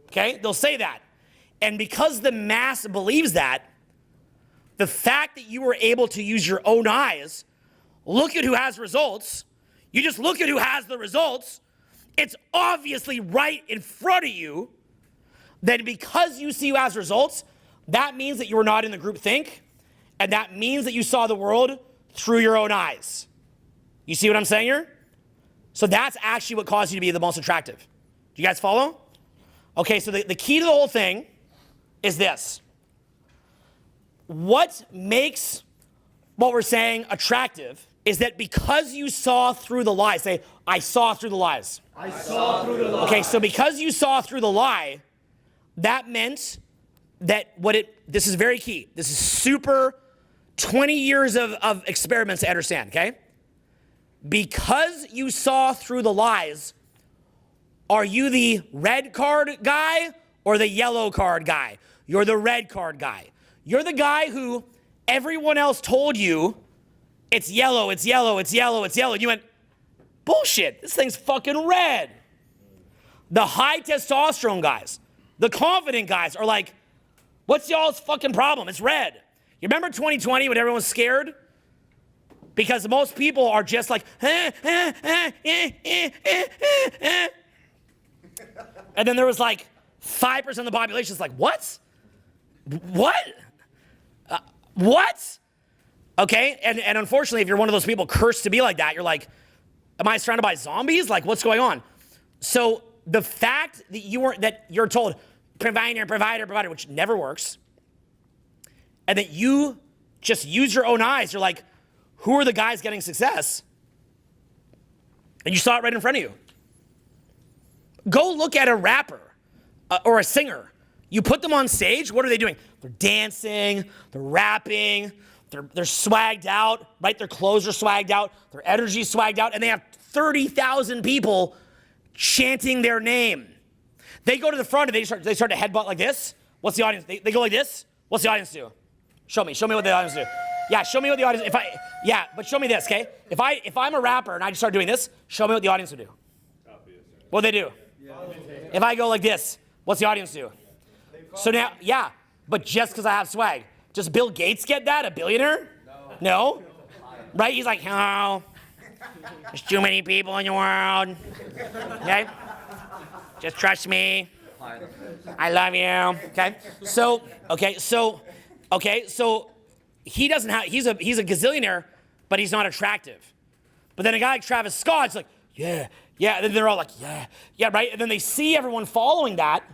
Okay, they'll say that. And because the mass believes that, the fact that you were able to use your own eyes, look at who has results, you just look at who has the results, it's obviously right in front of you, then because you see who has results, that means that you were not in the group think, and that means that you saw the world through your own eyes. You see what I'm saying here? So that's actually what caused you to be the most attractive. Do you guys follow? Okay, so the key to the whole thing is this. What makes what we're saying attractive is that because you saw through the lie, say, I saw through the lies. I saw through the lie. Okay, so because you saw through the lie, that meant that this is very key. This is super 20 years of experiments to understand, okay? Because you saw through the lies, are you the red card guy or the yellow card guy? You're the red card guy. You're the guy who everyone else told you it's yellow, it's yellow, it's yellow, it's yellow. And you went, bullshit, this thing's fucking red. The high testosterone guys, the confident guys are like, what's y'all's fucking problem? It's red. You remember 2020 when everyone was scared? Because most people are just like, and then there was like 5% of the population is like, what? What? What? Okay, and unfortunately, if you're one of those people cursed to be like that, you're like, am I surrounded by zombies? Like, what's going on? So the fact that you're told provider, which never works, and that you just use your own eyes, you're like, who are the guys getting success? And you saw it right in front of you. Go look at a rapper or a singer. You put them on stage, what are they doing? They're dancing, they're rapping, they're swagged out, right? Their clothes are swagged out, their energy's swagged out, and they have 30,000 people chanting their name. They go to the front and they start to headbutt like this. What's the audience? They go like this. What's the audience do? Show me what the audience do. Yeah, show me what the audience, but show me this, okay? If I'm a rapper and I just start doing this, show me what the audience would do. What do they do? If I go like this, what's the audience do? So now, yeah, but just because I have swag. Does Bill Gates get that, a billionaire? No? Right? He's like, oh, there's too many people in the world. Okay? Just trust me. I love you. Okay? So he doesn't have, he's a gazillionaire, but he's not attractive. But then a guy like Travis Scott's like, yeah. And then they're all like, yeah, right? And then they see everyone following that,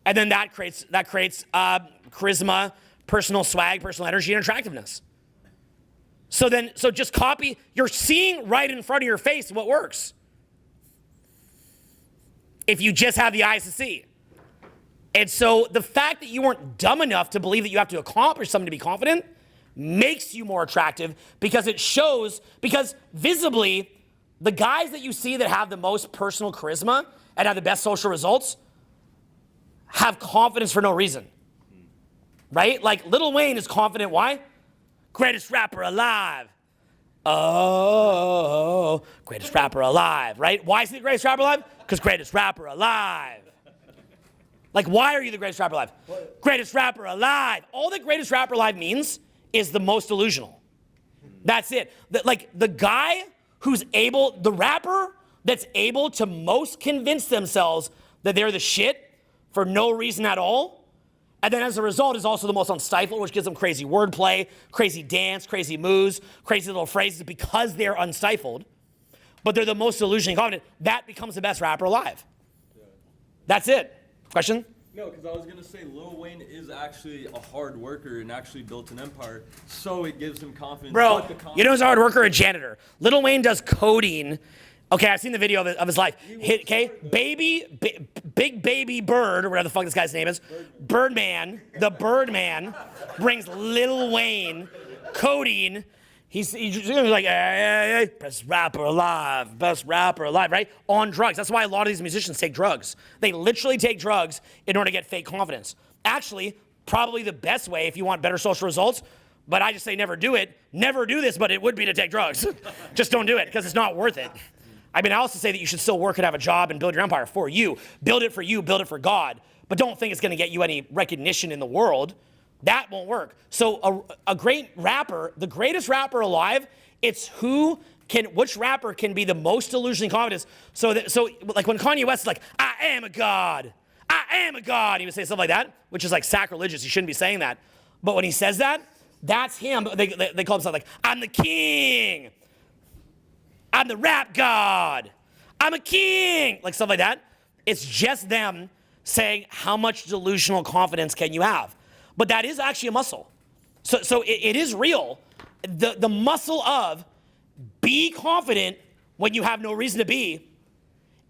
and then that creates charisma, personal swag, personal energy, and attractiveness. So just copy. You're seeing right in front of your face what works. If you just have the eyes to see. And so the fact that you weren't dumb enough to believe that you have to accomplish something to be confident makes you more attractive, because it shows, because visibly, the guys that you see that have the most personal charisma and have the best social results have confidence for no reason. Right? Like Lil Wayne is confident. Why? Greatest rapper alive. Oh, greatest rapper alive, right? Why is he the greatest rapper alive? Because greatest rapper alive. Like, why are you the greatest rapper alive? Greatest rapper alive. All that greatest rapper alive means is the most delusional. That's it. The guy who's the rapper that's able to most convince themselves that they're the shit for no reason at all, and then as a result is also the most unstifled, which gives them crazy wordplay, crazy dance, crazy moves, crazy little phrases because they're unstifled, but they're the most delusionally confident. That becomes the best rapper alive. Yeah. That's it. Question? No, because I was going to say Lil Wayne is actually a hard worker and actually built an empire, so it gives him confidence. Bro, you know who's a hard worker? A janitor. Lil Wayne does coding. Okay, I've seen the video of his life. Okay, big baby bird, or whatever the fuck this guy's name is, Birdman, the Birdman, brings Lil Wayne coding. He's like, hey, best rapper alive, right? On drugs. That's why a lot of these musicians take drugs. They literally take drugs in order to get fake confidence. Actually, probably the best way if you want better social results, but I just say never do it. Never do this, but it would be to take drugs. Just don't do it, because it's not worth it. I mean, I also say that you should still work and have a job and build your empire for you. Build it for you, build it for God. But don't think it's going to get you any recognition in the world. That won't work. So a great rapper, the greatest rapper alive, it's which rapper can be the most delusionally confident. So like when Kanye West is like, I am a god. He would say something like that, which is like sacrilegious. He shouldn't be saying that. But when he says that, that's him. They call himself like, I'm the king. I'm the rap god. I'm a king. Like stuff like that. It's just them saying, how much delusional confidence can you have? But that is actually a muscle. So it is real. The muscle of be confident when you have no reason to be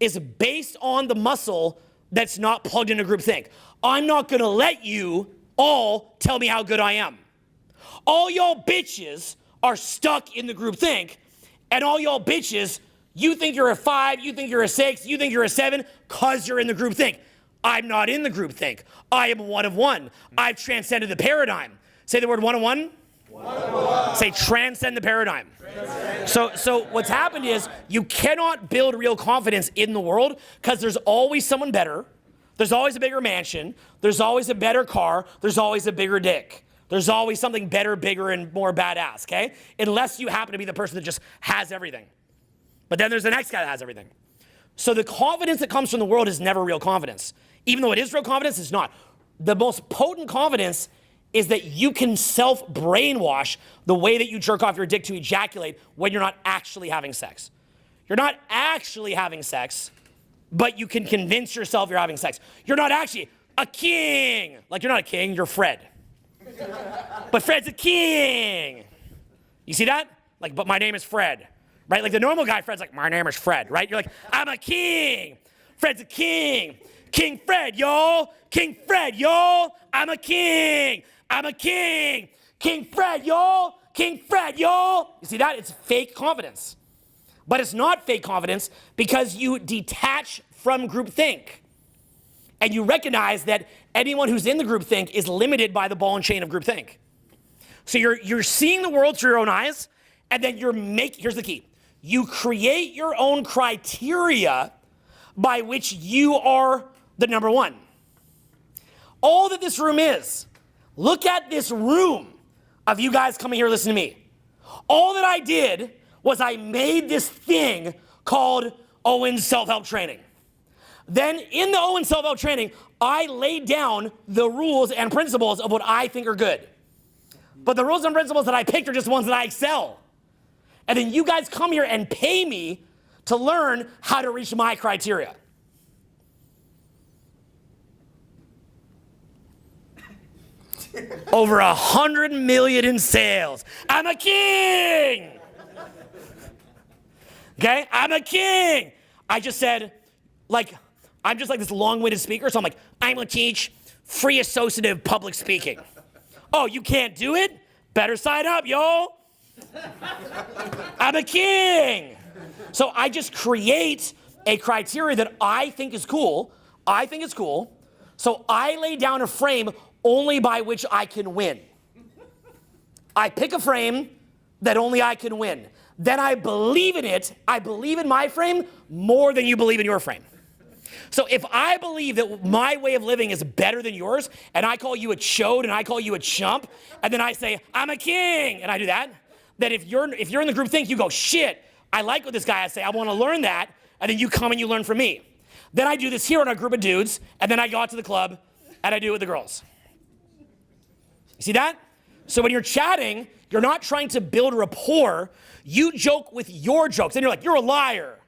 is based on the muscle that's not plugged into groupthink. I'm not gonna let you all tell me how good I am. All y'all bitches are stuck in the groupthink, and all y'all bitches, you think you're a 5, you think you're a 6, you think you're a 7, cause you're in the groupthink. I'm not in the groupthink. I am one of one. I've transcended the paradigm. Say the word one of one. Say transcend the paradigm. So what's happened is you cannot build real confidence in the world because there's always someone better. There's always a bigger mansion. There's always a better car. There's always a bigger dick. There's always something better, bigger, and more badass, okay? Unless you happen to be the person that just has everything. But then there's the next guy that has everything. So the confidence that comes from the world is never real confidence. Even though it is real confidence, it's not. The most potent confidence is that you can self-brainwash the way that you jerk off your dick to ejaculate when you're not actually having sex. You're not actually having sex but you can convince yourself you're having sex. You're not actually a king. Like, you're not a king, you're Fred. But Fred's a king. You see that? Like, but my name is Fred, right? Like the normal guy, Fred's like, my name is Fred, right? You're like, I'm a king. Fred's a king. King Fred, y'all. King Fred, y'all. I'm a king. I'm a king. King Fred, y'all. King Fred, y'all. You see that? It's fake confidence. But it's not fake confidence because you detach from groupthink. And you recognize that anyone who's in the groupthink is limited by the ball and chain of groupthink. So you're seeing the world through your own eyes, and then here's the key. You create your own criteria by which you are the number one. All that this room is, look at this room of you guys coming here listening to me. All that I did was I made this thing called Owen's self-help training. Then in the Owen self-help training, I laid down the rules and principles of what I think are good. But the rules and principles that I picked are just ones that I excel. And then you guys come here and pay me to learn how to reach my criteria. Over 100 million in sales. I'm a king. Okay, I'm a king. I just said, like, I'm just like this long-winded speaker, so I'm like, I'm gonna teach free associative public speaking. Oh, you can't do it? Better sign up, y'all. I'm a king. So I just create a criteria that I think is cool. I think it's cool. So I lay down a frame only by which I can win. I pick a frame that only I can win. Then I believe in it. I believe in my frame more than you believe in your frame. So if I believe that my way of living is better than yours, and I call you a chode and I call you a chump, and then I say, I'm a king, and I do that, then if you're in the group think, you go, shit, I like what this guy has to say, I want to learn that, and then you come and you learn from me. Then I do this here in a group of dudes, and then I go out to the club, and I do it with the girls. You see that? So when you're chatting, you're not trying to build rapport, you joke with your jokes, and you're like, you're a liar.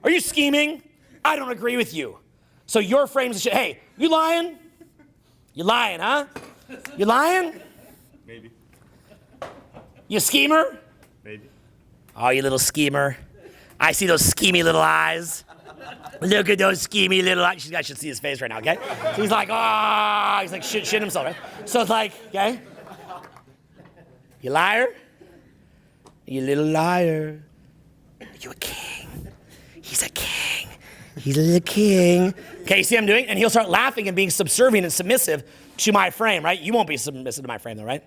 Are you scheming? I don't agree with you. So your frame's shit. Hey, you lying? You lying, huh? You lying? Maybe. You schemer? Maybe. Oh, you little schemer. I see those schemy little eyes. Look at those schemy little eyes. You guys should see his face right now, okay? So he's like, ah, he's like shit himself, right? So it's like, okay? You liar? You little liar. You a king. He's a king. He's a little king. Okay, you see what I'm doing? And he'll start laughing and being subservient and submissive to my frame, right? You won't be submissive to my frame though, right?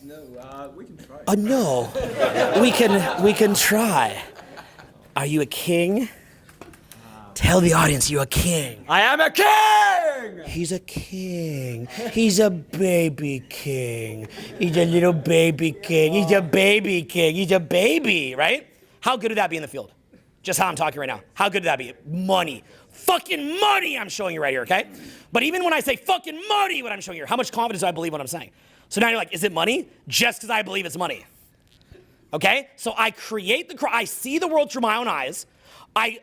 No, we can try. Oh, no. We can try. Are you a king? Tell the audience you're a king. I am a king! He's a king. He's a baby king. He's a little baby king. He's a baby king. He's a baby, right? How good would that be in the field? Just how I'm talking right now. How good would that be? Money. Fucking money I'm showing you right here, okay? But even when I say fucking money, what I'm showing you here, how much confidence do I believe what I'm saying? So now you're like, is it money? Just because I believe it's money. Okay? So I create I see the world through my own eyes.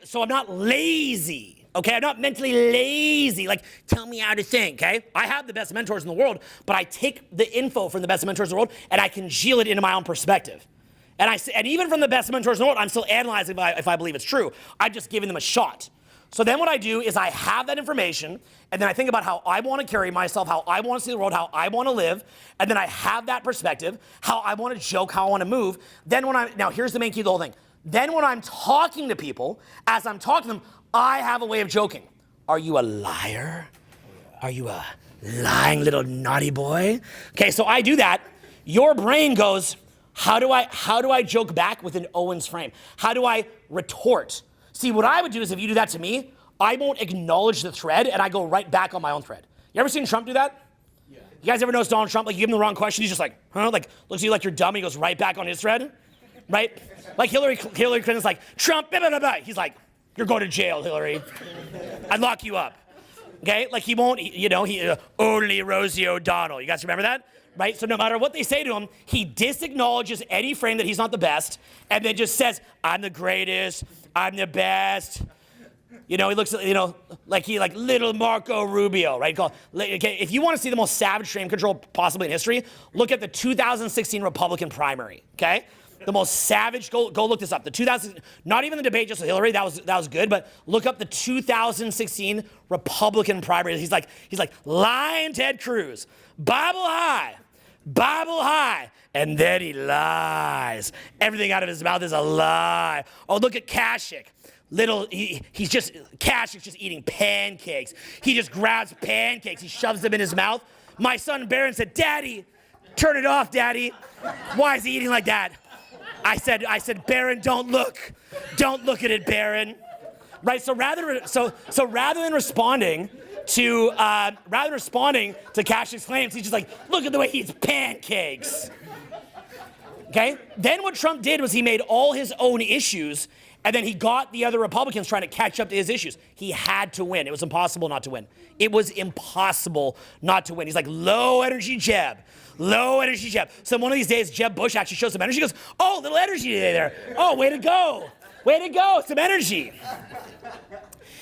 So I'm not lazy. Okay? I'm not mentally lazy. Like, tell me how to think, okay? I have the best mentors in the world, but I take the info from the best mentors in the world and I congeal it into my own perspective. And even from the best mentors in the world, I'm still analyzing if I believe it's true. I'm just giving them a shot. So then what I do is I have that information, and then I think about how I want to carry myself, how I want to see the world, how I want to live, and then I have that perspective, how I want to joke, how I want to move. Now here's the main key of the whole thing. Then when I'm talking to people, as I'm talking to them, I have a way of joking. Are you a liar? Are you a lying little naughty boy? Okay, so I do that. Your brain goes, how do I joke back within Owen's frame? How do I retort? See, what I would do is if you do that to me, I won't acknowledge the thread and I go right back on my own thread. You ever seen Trump do that? Yeah. You guys ever notice Donald Trump, like you give him the wrong question, he's just like, huh? Like looks at you like you're dumb, he goes right back on his thread, right? Like Hillary Clinton's like, Trump, blah, blah, blah, blah. He's like, you're going to jail, Hillary. I'd lock you up. Okay, like he won't, only Rosie O'Donnell. You guys remember that? Right? So no matter what they say to him, he disacknowledges any frame that he's not the best and then just says, I'm the greatest, I'm the best, He looks, like little Marco Rubio, right? Okay, if you want to see the most savage frame control possibly in history, look at the 2016 Republican primary, okay? The most savage, go look this up. Not even the debate just with Hillary, that was good, but look up the 2016 Republican primary. He's like, lying Ted Cruz, Bible high, and then he lies. Everything out of his mouth is a lie. Oh, look at Kasich. Kashic's just eating pancakes. He just grabs pancakes, he shoves them in his mouth. My son Barron said, Daddy, turn it off, Daddy. Why is he eating like that? I said, Barron, don't look at it, Barron. Right, so rather than responding to Kashich's claims, he's just like, look at the way he eats pancakes. Okay? Then what Trump did was he made all his own issues, and then he got the other Republicans trying to catch up to his issues. He had to win. It was impossible not to win. It was impossible not to win. He's like, low energy Jeb. Low energy Jeb. So one of these days, Jeb Bush actually shows some energy. He goes, oh, little energy today there. Oh, way to go. Way to go. Some energy.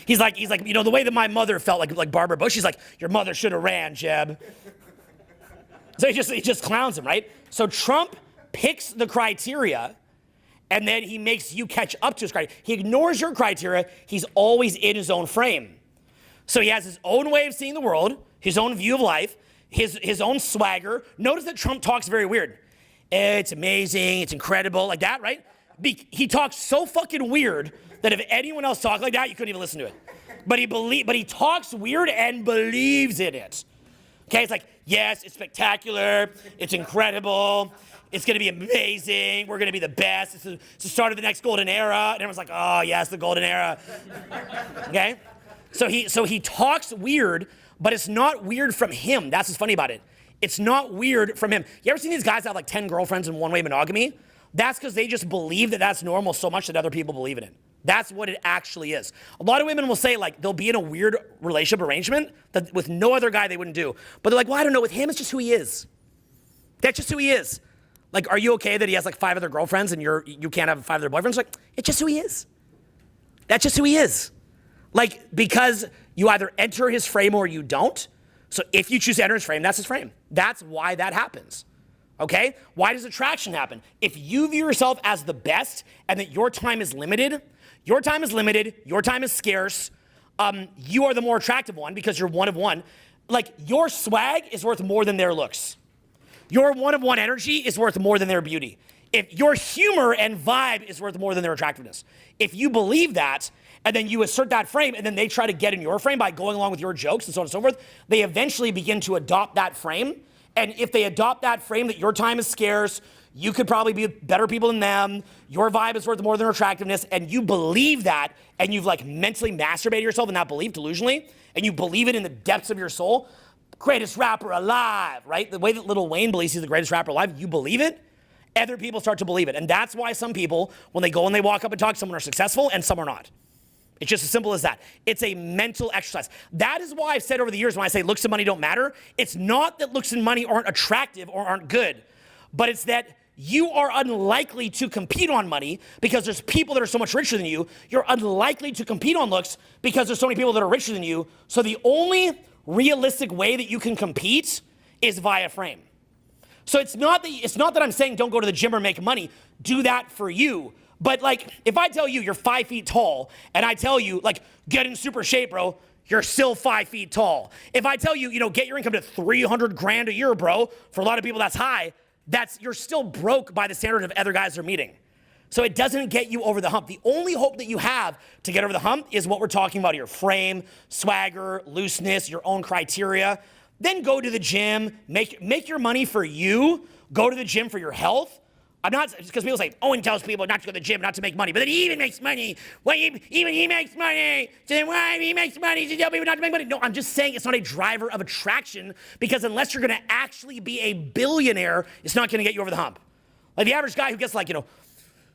He's like, the way that my mother felt like Barbara Bush, he's like, your mother should have ran, Jeb. So he just clowns him, right? So Trump picks the criteria, and then he makes you catch up to his criteria. He ignores your criteria. He's always in his own frame. So he has his own way of seeing the world, his own view of life, his own swagger. Notice that Trump talks very weird. It's amazing, it's incredible, like that, right? He talks so fucking weird that if anyone else talked like that, you couldn't even listen to it. But he talks weird and believes in it. Okay, it's like, yes, it's spectacular, it's incredible, it's gonna be amazing, we're gonna be the best, it's the start of the next golden era, and everyone's like, oh yes, the golden era. Okay? So he talks weird, but it's not weird from him. That's what's funny about it. It's not weird from him. You ever seen these guys that have like 10 girlfriends in one-way monogamy? That's because they just believe that that's normal so much that other people believe in it. That's what it actually is. A lot of women will say like they'll be in a weird relationship arrangement that with no other guy they wouldn't do. But they're like, well, I don't know, with him it's just who he is. That's just who he is. Like, are you okay that he has like 5 other girlfriends and you can't have 5 other boyfriends? Like, it's just who he is. That's just who he is. Like, because you either enter his frame or you don't. So if you choose to enter his frame, that's his frame. That's why that happens. Okay? Why does attraction happen? If you view yourself as the best and that your time is limited, your time is scarce, you are the more attractive one because you're one of one. Like, your swag is worth more than their looks. Your one-of-one energy is worth more than their beauty. If your humor and vibe is worth more than their attractiveness. If you believe that, and then you assert that frame, and then they try to get in your frame by going along with your jokes and so on and so forth, they eventually begin to adopt that frame. And if they adopt that frame that your time is scarce, you could probably be better people than them, your vibe is worth more than their attractiveness, and you believe that, and you've like mentally masturbated yourself in that belief delusionally, and you believe it in the depths of your soul, greatest rapper alive, right? The way that Lil Wayne believes he's the greatest rapper alive, you believe it, other people start to believe it. And that's why some people, when they go and they walk up and talk, some are successful and some are not. It's just as simple as that. It's a mental exercise. That is why I've said over the years when I say looks and money don't matter, it's not that looks and money aren't attractive or aren't good, but it's that you are unlikely to compete on money because there's people that are so much richer than you. You're unlikely to compete on looks because there's so many people that are richer than you. So the only realistic way that you can compete is via frame. So it's not that I'm saying don't go to the gym or make money. Do that for you. But like, if I tell you you're 5 feet tall and I tell you like, get in super shape, bro, you're still 5 feet tall. If I tell you, get your income to 300 grand a year, bro, for a lot of people that's high, you're still broke by the standard of other guys they're meeting. So it doesn't get you over the hump. The only hope that you have to get over the hump is what we're talking about here. Frame, swagger, looseness, your own criteria. Then go to the gym, make your money for you, go to the gym for your health. I'm not, because people say, Owen tells people not to go to the gym, not to make money, but then he even makes money. Well, even he makes money. So then why he makes money to tell people not to make money? No, I'm just saying it's not a driver of attraction because unless you're going to actually be a billionaire, it's not going to get you over the hump. Like the average guy who gets like,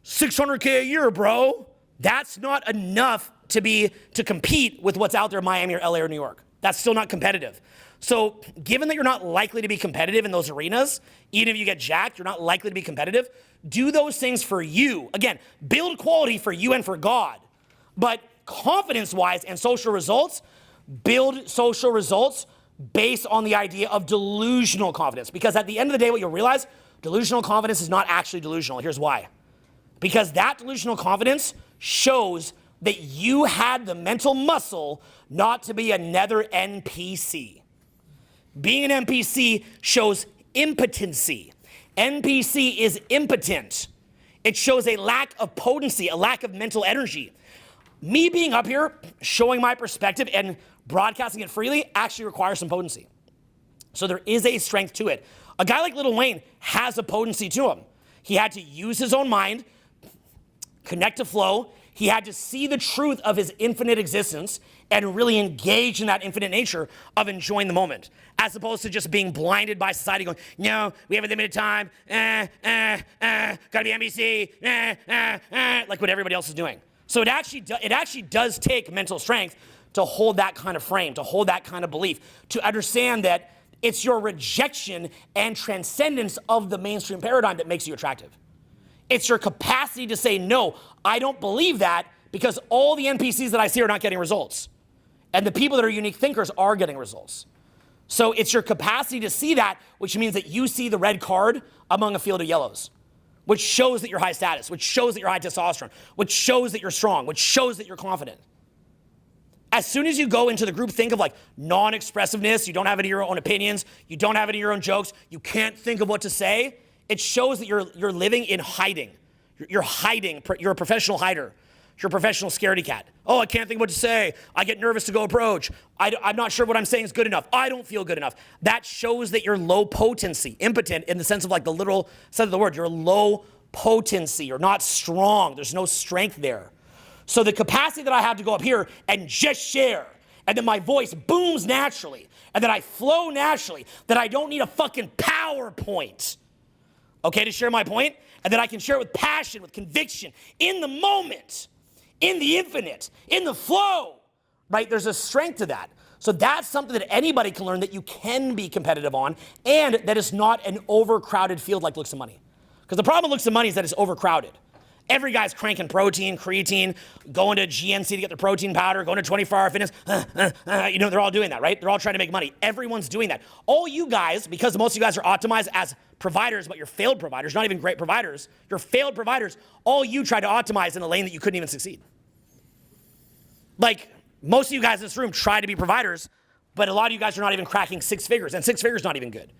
$600K a year, bro, that's not enough to compete with what's out there in Miami or LA or New York. That's still not competitive. So given that you're not likely to be competitive in those arenas, even if you get jacked, you're not likely to be competitive, do those things for you. Again, build quality for you and for God, but confidence-wise and social results build social results based on the idea of delusional confidence. Because at the end of the day, what you'll realize, delusional confidence is not actually delusional. Here's why. Because that delusional confidence shows that you had the mental muscle not to be another NPC. Being an NPC shows impotency. NPC is impotent. It shows a lack of potency, a lack of mental energy. Me being up here, showing my perspective and broadcasting it freely actually requires some potency. So there is a strength to it. A guy like Lil Wayne has a potency to him. He had to use his own mind, connect to flow. He had to see the truth of his infinite existence and really engage in that infinite nature of enjoying the moment, as opposed to just being blinded by society going, no, we have a limited time, gotta be NBC, like what everybody else is doing. So it actually does take mental strength to hold that kind of frame, to hold that kind of belief, to understand that it's your rejection and transcendence of the mainstream paradigm that makes you attractive. It's your capacity to say, no, I don't believe that, because all the NPCs that I see are not getting results. And the people that are unique thinkers are getting results. So it's your capacity to see that, which means that you see the red card among a field of yellows, which shows that you're high status, which shows that you're high testosterone, which shows that you're strong, which shows that you're confident. As soon as you go into the group think of like non-expressiveness, you don't have any of your own opinions, you don't have any of your own jokes, you can't think of what to say, it shows that you're living in hiding. You're hiding, you're a professional hider. You're a professional scaredy cat. Oh, I can't think of what to say. I get nervous to go approach. I'm not sure what I'm saying is good enough. I don't feel good enough. That shows that you're low potency, impotent in the sense of like the literal sense of the word. You're low potency. You're not strong. There's no strength there. So the capacity that I have to go up here and just share, and then my voice booms naturally, and then I flow naturally, that I don't need a fucking PowerPoint, okay, to share my point, and then I can share it with passion, with conviction, in the moment, in the infinite, in the flow, right? There's a strength to that. So that's something that anybody can learn, that you can be competitive on, and that it's not an overcrowded field like Looks of Money. Because the problem with Looks of Money is that it's overcrowded. Every guy's cranking protein, creatine, going to GNC to get their protein powder, going to 24-hour fitness. They're all doing that, right? They're all trying to make money. Everyone's doing that. All you guys, because most of you guys are optimized as providers, but you're failed providers, not even great providers, you're failed providers, all you try to optimize in a lane that you couldn't even succeed. Like, most of you guys in this room try to be providers, but a lot of you guys are not even cracking 6 figures, and 6 figures is not even good.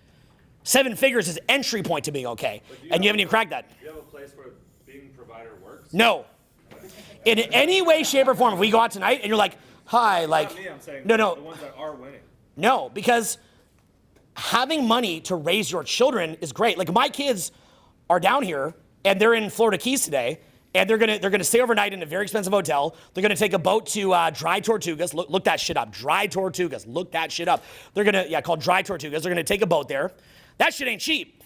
7 figures is entry point to being okay, and you haven't even cracked that. Do you have a place where being provider works? No. In any way, shape, or form, if we go out tonight and you're like, hi, like, Not me, I'm saying no. the ones that are winning. No, because having money to raise your children is great. Like, my kids are down here and they're in Florida Keys today, and they're gonna stay overnight in a very expensive hotel. They're gonna take a boat to Dry Tortugas. Look that shit up. Dry Tortugas. Look that shit up. Called Dry Tortugas. They're gonna take a boat there. That shit ain't cheap.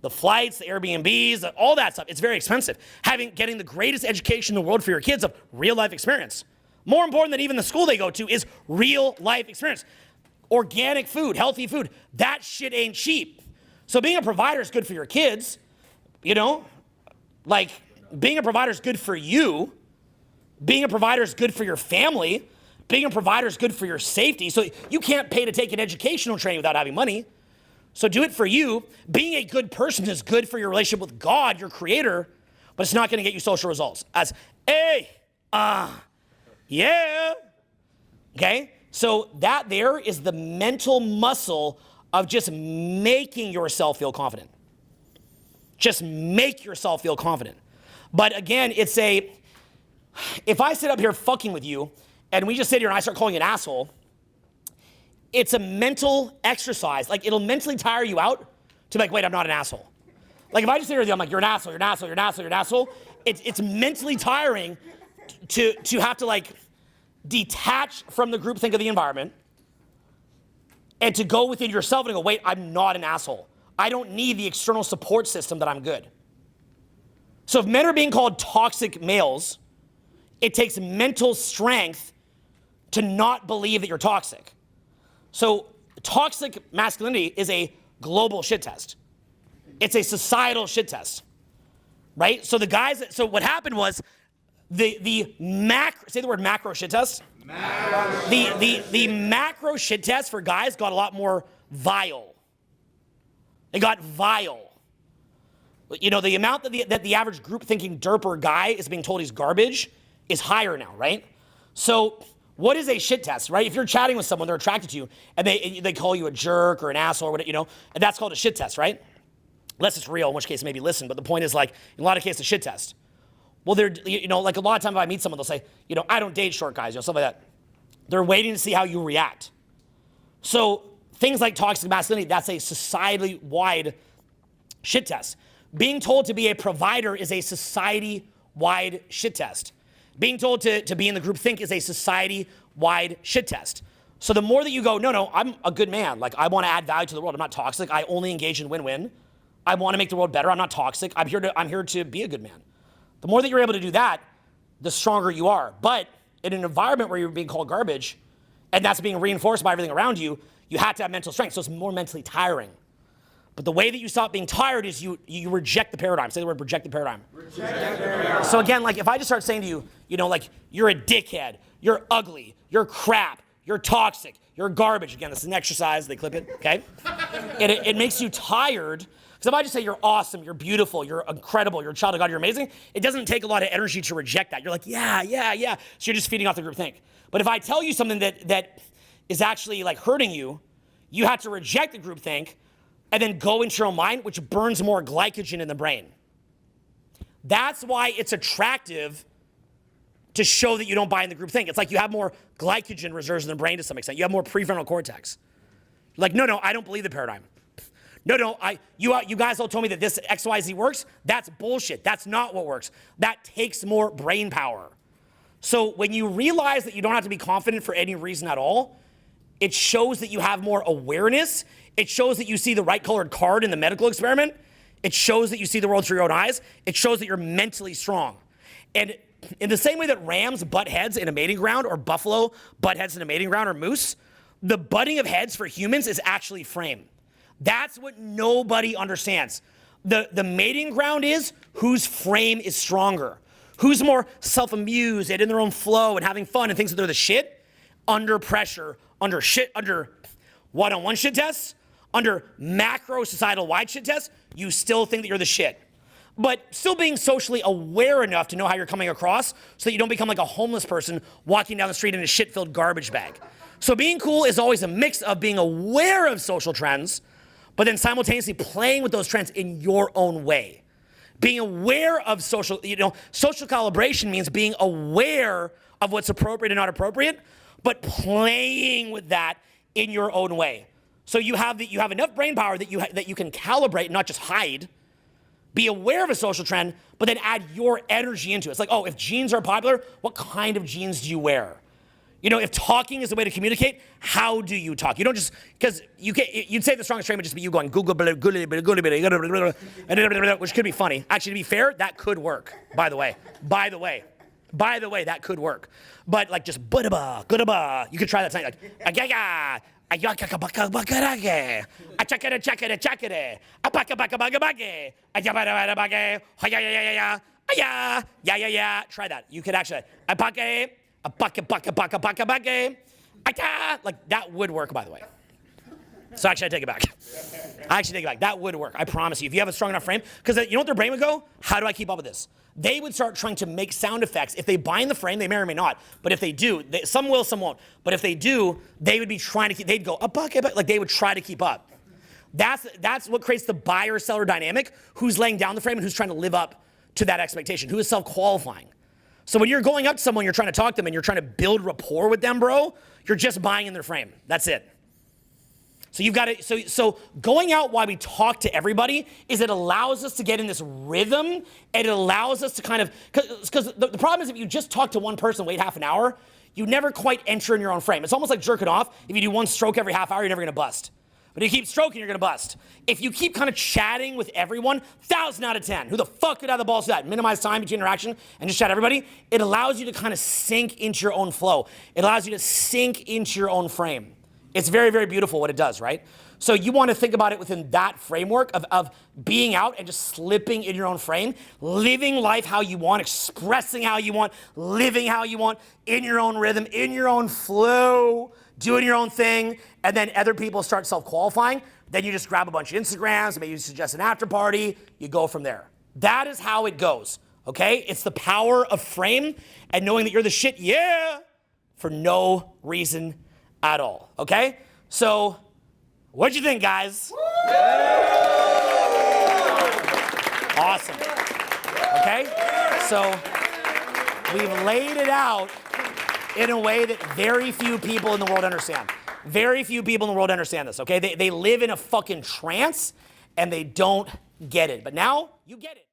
The flights, the Airbnbs, all that stuff, it's very expensive. Getting the greatest education in the world for your kids of real life experience. More important than even the school they go to is real life experience. Organic food, healthy food, that shit ain't cheap. So being a provider is good for your kids, like being a provider is good for you. Being a provider is good for your family. Being a provider is good for your safety. So you can't pay to take an educational training without having money. So do it for you. Being a good person is good for your relationship with God, your creator, but it's not going to get you social results. As, hey, yeah. Okay? So that there is the mental muscle of just making yourself feel confident. Just make yourself feel confident. But again, if I sit up here fucking with you and we just sit here and I start calling you an asshole, it's a mental exercise. Like, it'll mentally tire you out to be like, wait, I'm not an asshole. Like, if I just sit here with you, I'm like, you're an asshole, you're an asshole, you're an asshole, you're an asshole. It's mentally tiring to have to like detach from the groupthink of the environment and to go within yourself and go, wait, I'm not an asshole. I don't need the external support system that I'm good. So if men are being called toxic males, it takes mental strength to not believe that you're toxic. So toxic masculinity is a global shit test. It's a societal shit test, right? So what happened was The macro, say the word macro shit test. The macro shit test for guys got a lot more vile. It got vile. You know, the amount that the average group thinking derper guy is being told he's garbage is higher now, right? So what is a shit test, right? If you're chatting with someone, they're attracted to you, and they call you a jerk or an asshole or whatever, you know, and that's called a shit test, right? Unless it's real, in which case maybe listen. But the point is, like, in a lot of cases, a shit test. Well, they're, you know, like a lot of times if I meet someone, they'll say, you know, I don't date short guys, you know, stuff like that. They're waiting to see how you react. So things like toxic masculinity, that's a society-wide shit test. Being told to be a provider is a society-wide shit test. Being told to be in the group think is a society-wide shit test. So the more that you go, no, I'm a good man. Like, I want to add value to the world. I'm not toxic. I only engage in win-win. I want to make the world better. I'm not toxic. I'm here to be a good man. The more that you're able to do that, the stronger you are. But in an environment where you're being called garbage, and that's being reinforced by everything around you, you have to have mental strength. So it's more mentally tiring. But the way that you stop being tired is you reject the paradigm. Say the word reject the paradigm. Reject the paradigm. So again, like if I just start saying to you, you know, like you're a dickhead, you're ugly, you're crap, you're toxic, you're garbage. Again, this is an exercise. They clip it, okay? It makes you tired. Because if I just say you're awesome, you're beautiful, you're incredible, you're a child of God, you're amazing, it doesn't take a lot of energy to reject that. You're like, yeah. So you're just feeding off the group think. But if I tell you something that is actually like hurting you, you have to reject the group think and then go into your own mind, which burns more glycogen in the brain. That's why it's attractive to show that you don't buy in the group think. It's like you have more glycogen reserves in the brain to some extent. You have more prefrontal cortex. Like, no, I don't believe the paradigm. No, you guys all told me that this XYZ works. That's bullshit. That's not what works. That takes more brain power. So when you realize that you don't have to be confident for any reason at all, it shows that you have more awareness. It shows that you see the right colored card in the medical experiment. It shows that you see the world through your own eyes. It shows that you're mentally strong. And in the same way that rams butt heads in a mating ground, or buffalo butt heads in a mating ground, or moose, the butting of heads for humans is actually frame. That's what nobody understands. The mating ground is whose frame is stronger, who's more self-amused and in their own flow and having fun and thinks that they're the shit under pressure, under one-on-one shit tests, under macro societal wide shit tests, you still think that you're the shit. But still being socially aware enough to know how you're coming across so that you don't become like a homeless person walking down the street in a shit-filled garbage bag. So being cool is always a mix of being aware of social trends, but then simultaneously playing with those trends in your own way. Being aware of social calibration means being aware of what's appropriate and not appropriate, but playing with that in your own way. So you have enough brain power that you can calibrate, not just hide. Be aware of a social trend, but then add your energy into it. It's like, oh, if jeans are popular, what kind of jeans do you wear? You know, if talking is the way to communicate, how do you talk? You don't just, because you'd say the strongest trait would just be you going, Google, which could be funny. Actually, to be fair, that could work, by the way, that could work. But like just, you could try that tonight, like, try that. You could actually, like that would work, by the way. So actually, I take it back. That would work. I promise you. If you have a strong enough frame, because you know what their brain would go? How do I keep up with this? They would start trying to make sound effects. If they bind the frame, they may or may not. But if they do, some will, some won't. But if they do, they would be trying to keep. They'd go like they would try to keep up. That's what creates the buyer-seller dynamic. Who's laying down the frame and who's trying to live up to that expectation? Who is self-qualifying? So when you're going up to someone, you're trying to talk to them, and you're trying to build rapport with them, bro, you're just buying in their frame. That's it. So you've got to, so going out while we talk to everybody is it allows us to get in this rhythm, and it allows us to kind of, because the problem is if you just talk to one person, wait half an hour, you never quite enter in your own frame. It's almost like jerking off. If you do one stroke every half hour, you're never going to bust. But if you keep stroking, you're going to bust. If you keep kind of chatting with everyone, 1,000 out of 10. Who the fuck could have the balls to that? Minimize time between interaction and just chat everybody. It allows you to kind of sink into your own flow. It allows you to sink into your own frame. It's very, very beautiful what it does, right? So you want to think about it within that framework of being out and just slipping in your own frame, living life how you want, expressing how you want, living how you want, in your own rhythm, in your own flow, doing your own thing, and then other people start self-qualifying. Then you just grab a bunch of Instagrams, maybe you suggest an after party, you go from there. That is how it goes, okay? It's the power of frame and knowing that you're the shit, yeah, for no reason at all, okay? So, what'd you think, guys? Awesome. Okay? So, we've laid it out in a way that very few people in the world understand. Very few people in the world understand this, okay? They live in a fucking trance and they don't get it. But now, you get it.